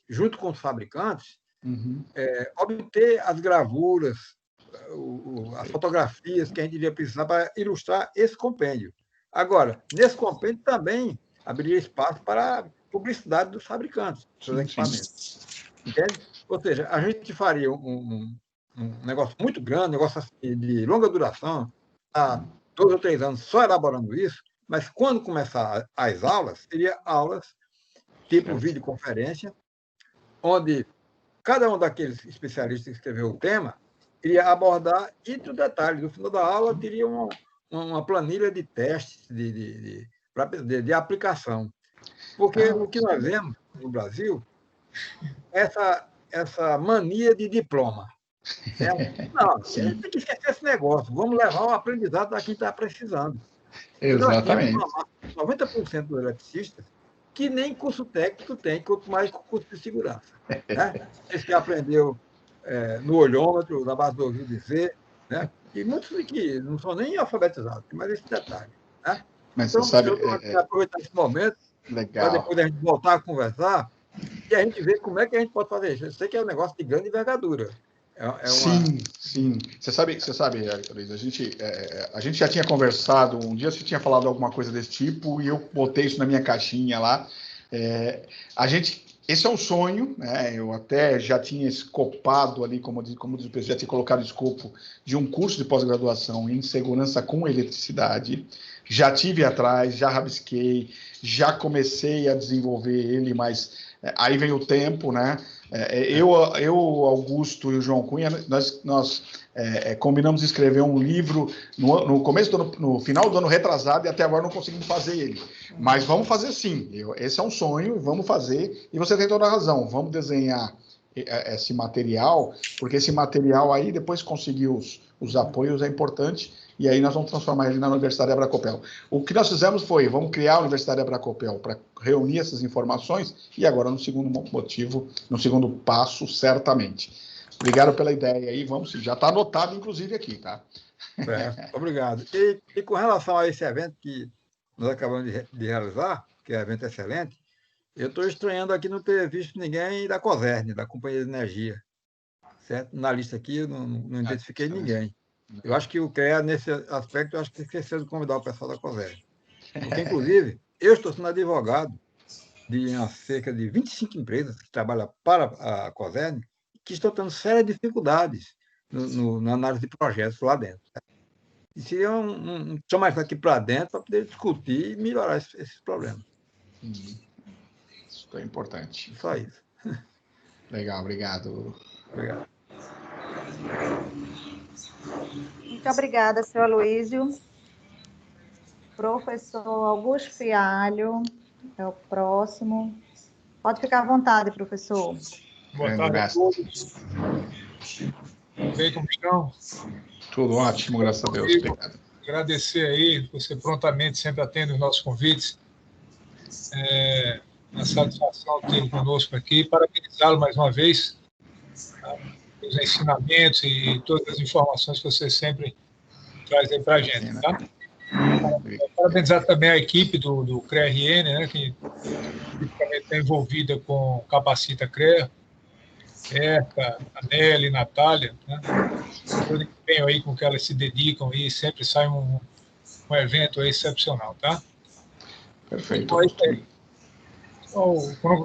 junto com os fabricantes, obter as gravuras, as fotografias que a gente iria precisar para ilustrar esse compêndio. Agora, nesse compêndio também abriria espaço para a publicidade dos fabricantes, dos equipamentos. Entende? Ou seja, a gente faria um negócio muito grande, um negócio assim, de longa duração, há 2 ou 3 anos só elaborando isso, mas quando começar as aulas, seria aulas tipo videoconferência, onde cada um daqueles especialistas que escreveu o tema iria abordar e, do detalhe, no final da aula, teria uma planilha de testes de aplicação. Porque o que nós vemos no Brasil é essa mania de diploma. Não, tem que esquecer esse negócio. Vamos levar o aprendizado a quem está precisando. Exatamente. Nós temos 90% dos eletricistas que nem curso técnico tem, quanto mais curso de segurança. Né? Esse que aprendeu no olhômetro, na base do ouvido dizer, né? E muitos que não são nem alfabetizados, mas esse detalhe. Né? Mas então, você sabe... eu vou aproveitar esse momento para depois a gente voltar a conversar e a gente ver como é que a gente pode fazer isso. Eu sei que é um negócio de grande envergadura. Sim. Você sabe, Luiz, a gente já tinha conversado, um dia você tinha falado alguma coisa desse tipo e eu botei isso na minha caixinha lá. Esse é um sonho, né? Eu até já tinha escopado ali, como diz o pessoal, já tinha colocado o escopo de um curso de pós-graduação em segurança com eletricidade. Já tive atrás, já rabisquei, já comecei a desenvolver ele, mas aí vem o tempo, né? Eu, Augusto e o João Cunha, nós combinamos escrever um livro no começo do ano, no final do ano retrasado, e até agora não conseguimos fazer ele. Mas vamos fazer sim. Esse é um sonho, vamos fazer. E você tem toda a razão. Vamos desenhar esse material, porque esse material aí, depois conseguir os apoios é importante, e aí nós vamos transformar ele na Universidade Abracopel. O que nós fizemos foi, vamos criar a Universidade Abracopel para reunir essas informações, e agora no segundo passo, certamente. Obrigado pela ideia aí, já está anotado, inclusive, aqui, tá? Obrigado. E com relação a esse evento que nós acabamos de realizar, que é um evento excelente, eu estou estranhando aqui não ter visto ninguém da COSERN, da Companhia de Energia. Certo? Na lista aqui eu não identifiquei ninguém. Eu acho que o CREA, nesse aspecto, eu acho que esqueceu de convidar o pessoal da COSERN. Porque, inclusive, eu estou sendo advogado de cerca de 25 empresas que trabalham para a COSERN que estão tendo sérias dificuldades na análise de projetos lá dentro. E seria chamar isso aqui para dentro para poder discutir e melhorar esses problemas. Isso é importante. Só isso. Legal, obrigado. Obrigado. Muito obrigada, senhor Aloísio. Professor Augusto Fialho é o próximo. Pode ficar à vontade, professor. Boa tarde a todos. Tudo bem, como estão? Tudo ótimo, graças a Deus. Obrigado. Agradecer aí, você prontamente sempre atende os nossos convites. Uma satisfação tê-lo conosco aqui. Parabenizá-lo mais uma vez, tá? Os ensinamentos e todas as informações que você sempre traz aí para a gente, tá? Parabenizar também a equipe do CREA-RN, né, que está envolvida com Capacita CREA, Erika, a Nelly, Natália, né? Todo o empenho aí com que elas se dedicam e sempre sai um evento aí excepcional, tá? Perfeito. Então, é isso aí.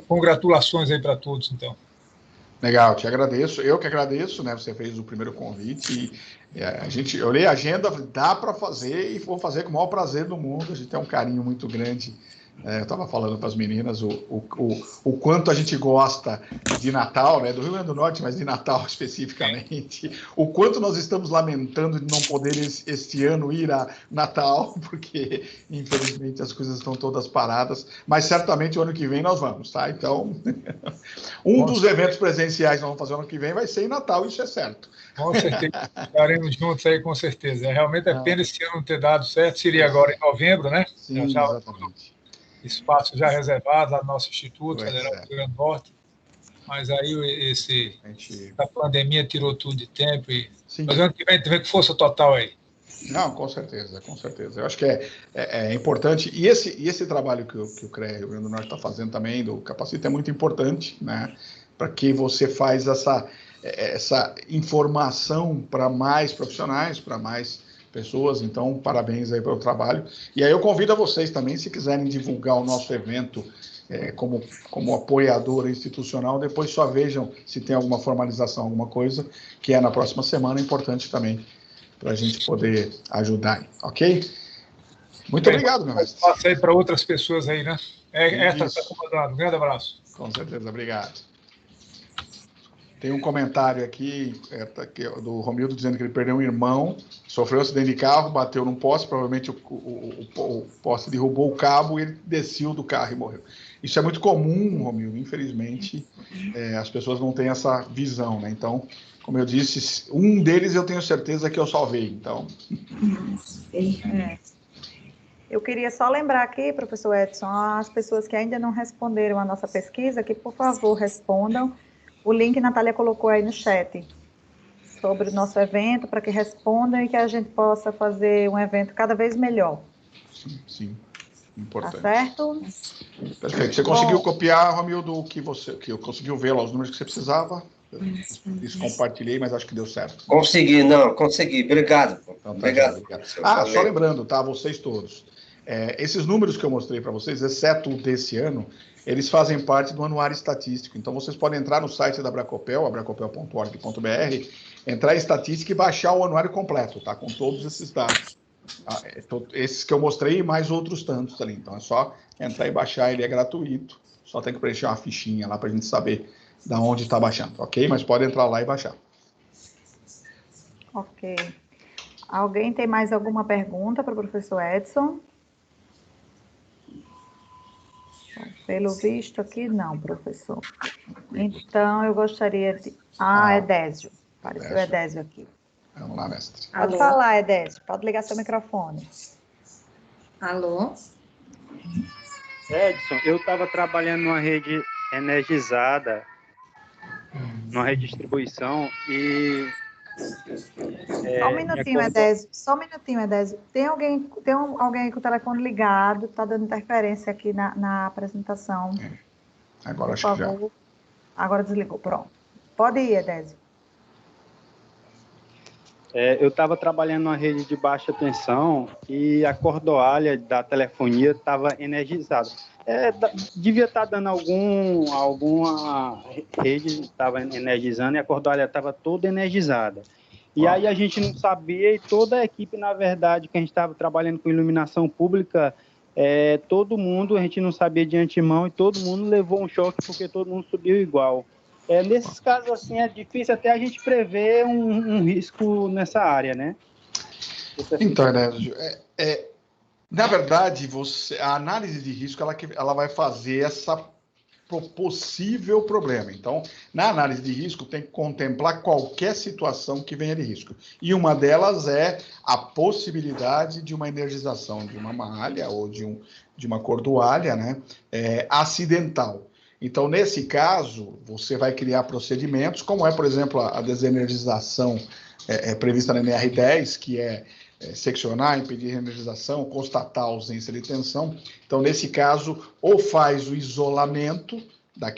Congratulações aí para todos, então. Legal, te agradeço. Eu que agradeço, né? Você fez o primeiro convite. Eu olhei a agenda, dá para fazer e vou fazer com o maior prazer do mundo. A gente tem um carinho muito grande Eu estava falando para as meninas o quanto a gente gosta de Natal, né? Do Rio Grande do Norte, mas de Natal especificamente. O quanto nós estamos lamentando de não poder este ano ir a Natal, porque infelizmente as coisas estão todas paradas. Mas certamente o ano que vem nós vamos, tá? Então, dos eventos presenciais que nós vamos fazer ano que vem vai ser em Natal, isso é certo. Com certeza, estaremos juntos aí, com certeza. Realmente é pena esse ano não ter dado certo, seria agora em novembro, né? Sim, exatamente. Espaço já reservado lá no nosso Instituto Federal do Rio Grande do Norte, mas aí a pandemia tirou tudo de tempo e mas ano que vem que força total aí. Não, com certeza, com certeza. Eu acho que é importante, e esse trabalho que o CREA Rio Grande do Norte está fazendo também, do Capacita, é muito importante, né? Para que você faz essa informação para mais profissionais, para mais pessoas. Então, parabéns aí pelo trabalho. E aí eu convido a vocês também, se quiserem divulgar o nosso evento como apoiador institucional, depois só vejam se tem alguma formalização, alguma coisa, que é na próxima semana, é importante também para a gente poder ajudar, ok? Muito obrigado, meu mestre. Passa aí para outras pessoas aí, né? Essa está comandando. Um grande abraço. Com certeza, obrigado. Tem um comentário aqui do Romildo dizendo que ele perdeu um irmão, sofreu um acidente de carro, bateu num poste, provavelmente o poste derrubou o cabo e ele desceu do carro e morreu. Isso é muito comum, Romildo, infelizmente, as pessoas não têm essa visão, né? Então, como eu disse, um deles eu tenho certeza que eu salvei, então... Eu queria só lembrar aqui, professor Edson, as pessoas que ainda não responderam a nossa pesquisa, que, por favor, respondam. O link a Natália colocou aí no chat sobre o nosso evento, para que respondam e que a gente possa fazer um evento cada vez melhor. Sim, importante. Tá certo? Perfeito. Você conseguiu copiar, Romildo, que eu conseguiu ver lá os números que você precisava? Isso compartilhei, mas acho que deu certo. Consegui. Obrigado. Então, obrigado. Só lembrando, tá? Vocês todos. Esses números que eu mostrei para vocês, exceto o desse ano, eles fazem parte do anuário estatístico. Então, vocês podem entrar no site da Abracopel, abracopel.org.br, entrar em estatística e baixar o anuário completo, tá? Com todos esses dados. Esses que eu mostrei e mais outros tantos ali. Então, é só entrar e baixar, ele é gratuito. Só tem que preencher uma fichinha lá para a gente saber da onde está baixando, ok? Mas pode entrar lá e baixar. Ok. Alguém tem mais alguma pergunta para o professor Edson? Pelo visto aqui, não, professor. Então, eu gostaria de... Edésio. Apareceu Edésio aqui. Vamos lá, mestre. Pode falar, Edésio. Pode ligar seu microfone. Alô? Edson, eu estava trabalhando numa rede energizada, numa rede de distribuição, e... Só um minutinho, Edésio. Tem alguém aí com o telefone ligado, está dando interferência aqui na apresentação. Agora acho que já. Agora desligou, pronto. Pode ir, Edésio. Eu estava trabalhando numa rede de baixa tensão e a cordoalha da telefonia estava energizada. Devia estar dando alguma rede estava energizando e a cordoalha estava toda energizada. E aí a gente não sabia, e toda a equipe, na verdade, que a gente estava trabalhando com iluminação pública, todo mundo, a gente não sabia de antemão, e todo mundo levou um choque porque todo mundo subiu igual. Nesses casos, assim, é difícil até a gente prever um risco nessa área, né? Então, Edésio, na verdade, a análise de risco, ela vai fazer essa possível problema. Então, na análise de risco, tem que contemplar qualquer situação que venha de risco. E uma delas é a possibilidade de uma energização de uma malha ou de uma cordoalha, né, acidental. Então, nesse caso, você vai criar procedimentos, como por exemplo, a desenergização prevista na NR10, que é seccionar, impedir reenergização, constatar a ausência de tensão. Então, nesse caso, ou faz o isolamento da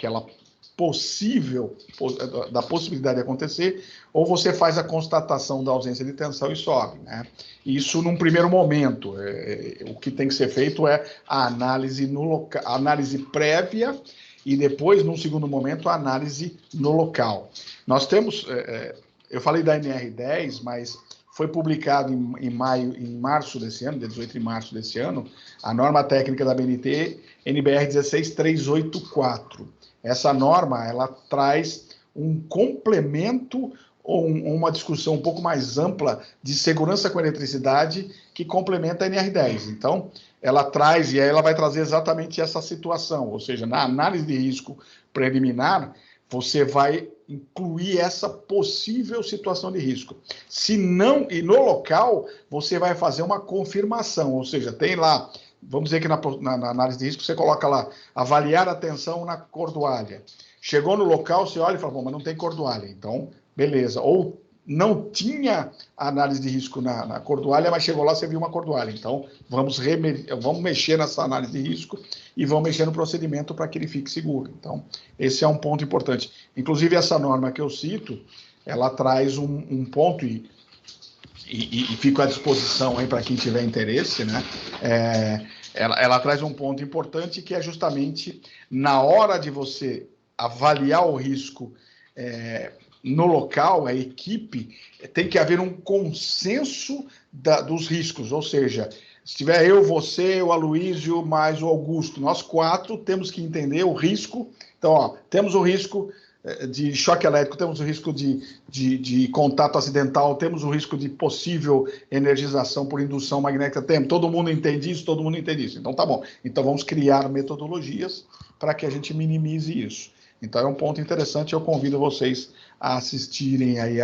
possibilidade de acontecer, ou você faz a constatação da ausência de tensão e sobe, né? Isso num primeiro momento. O que tem que ser feito é a análise a análise prévia e depois, num segundo momento, a análise no local. Nós temos, eu falei da NR10, mas foi publicado em março desse ano, dia 18 de março desse ano, a norma técnica da BNT, NBR 16384. Essa norma, ela traz um complemento ou uma discussão um pouco mais ampla de segurança com eletricidade que complementa a NR10. Então, ela traz, e aí ela vai trazer exatamente essa situação, ou seja, na análise de risco preliminar, você vai incluir essa possível situação de risco. Se não, e no local, você vai fazer uma confirmação, ou seja, tem lá, vamos dizer que na análise de risco, você coloca lá, avaliar a tensão na cordoalha. Chegou no local, você olha e fala, bom, mas não tem cordoalha, então, beleza. Ou não tinha análise de risco na cordoalha, mas chegou lá, você viu uma cordoalha. Então, vamos mexer nessa análise de risco e vamos mexer no procedimento para que ele fique seguro. Então, esse é um ponto importante. Inclusive, essa norma que eu cito, ela traz um ponto, e fico à disposição aí para quem tiver interesse, né? Ela traz um ponto importante que é justamente na hora de você avaliar o risco no local, a equipe, tem que haver um consenso dos riscos, ou seja, se tiver eu, você, o Aloysio, mais o Augusto, nós 4 temos que entender o risco. Então, ó, temos o risco de choque elétrico, temos o risco de contato acidental, temos o risco de possível energização por indução magnética, todo mundo entende isso, todo mundo entende isso. Então, tá bom. Então, vamos criar metodologias para que a gente minimize isso. Então, é um ponto interessante, eu convido vocês a assistirem aí,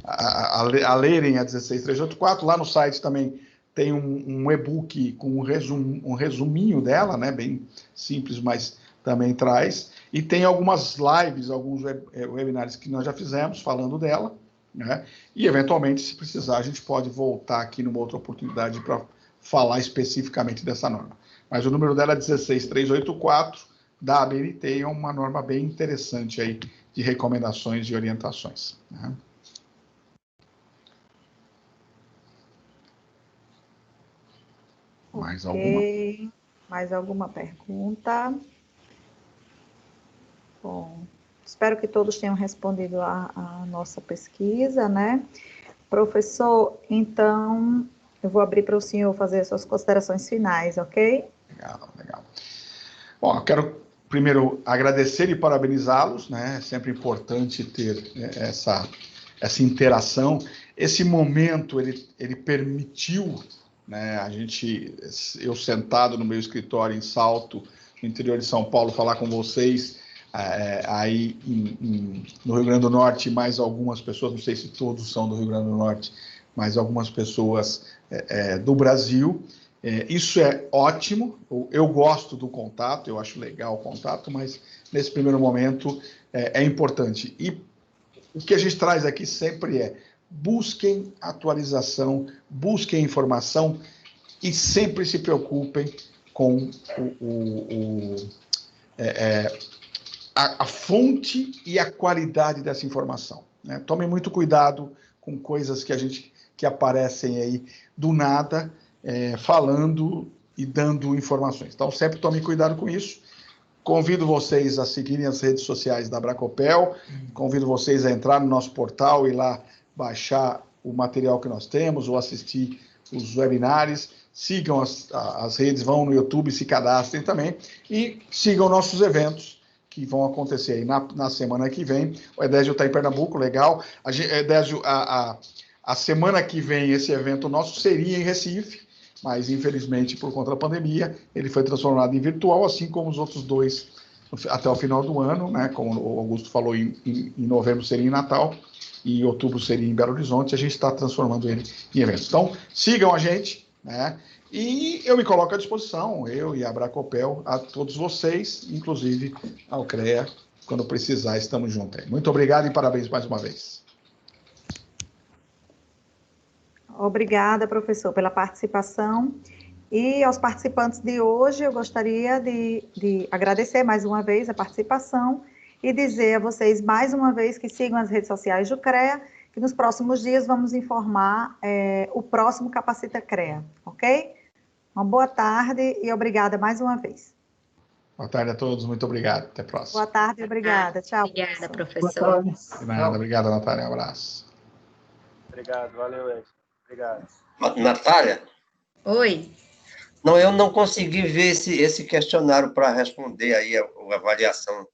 a lerem a 16384. Lá no site também tem um e-book com um resuminho dela, né, bem simples, mas também traz. E tem algumas lives, alguns webinários que nós já fizemos falando dela, né, e eventualmente, se precisar, a gente pode voltar aqui numa outra oportunidade para falar especificamente dessa norma. Mas o número dela é 16384, da ABNT, é uma norma bem interessante aí de recomendações e orientações, né? Mais alguma? Mais alguma pergunta? Bom, espero que todos tenham respondido a nossa pesquisa, né? Professor, então, eu vou abrir para o senhor fazer as suas considerações finais, ok? Legal, legal. Bom, eu quero primeiro agradecer e parabenizá-los, né? É sempre importante ter essa interação. Esse momento, ele permitiu, né, eu sentado no meu escritório em Salto, no interior de São Paulo, falar com vocês, aí no Rio Grande do Norte, mais algumas pessoas, não sei se todos são do Rio Grande do Norte, mas algumas pessoas do Brasil. Isso é ótimo, eu gosto do contato, eu acho legal o contato, mas nesse primeiro momento é importante. E o que a gente traz aqui sempre busquem atualização, busquem informação e sempre se preocupem com a fonte e a qualidade dessa informação, né? Tomem muito cuidado com coisas que aparecem aí do nada, falando e dando informações. Então, sempre tome cuidado com isso. Convido vocês a seguirem as redes sociais da Abracopel, convido vocês a entrar no nosso portal e lá baixar o material que nós temos ou assistir os webinários. Sigam as redes, vão no YouTube, se cadastrem também e sigam nossos eventos que vão acontecer aí na semana que vem. O Edésio está em Pernambuco, legal. Edésio, a semana que vem esse evento nosso seria em Recife, mas infelizmente por conta da pandemia ele foi transformado em virtual, assim como os outros 2 até o final do ano, né? Como o Augusto falou, em novembro seria em Natal e em outubro seria em Belo Horizonte. A gente está transformando ele em eventos. Então sigam a gente, né? E eu me coloco à disposição, eu e a Abracopel, a todos vocês, inclusive ao CREA, quando precisar, estamos juntos aí. Muito obrigado e parabéns mais uma vez. Obrigada, professor, pela participação. E aos participantes de hoje, eu gostaria de agradecer mais uma vez a participação e dizer a vocês mais uma vez que sigam as redes sociais do CREA, que nos próximos dias vamos informar o próximo Capacita CREA, ok? Uma boa tarde e obrigada mais uma vez. Boa tarde a todos, muito obrigado. Até a próxima. Boa tarde e obrigada. Tchau. Obrigada, professor. De nada, obrigado, Natália. Um abraço. Obrigado, valeu, Edson. Obrigado. Natália? Oi. Não, eu não consegui ver esse questionário para responder aí a avaliação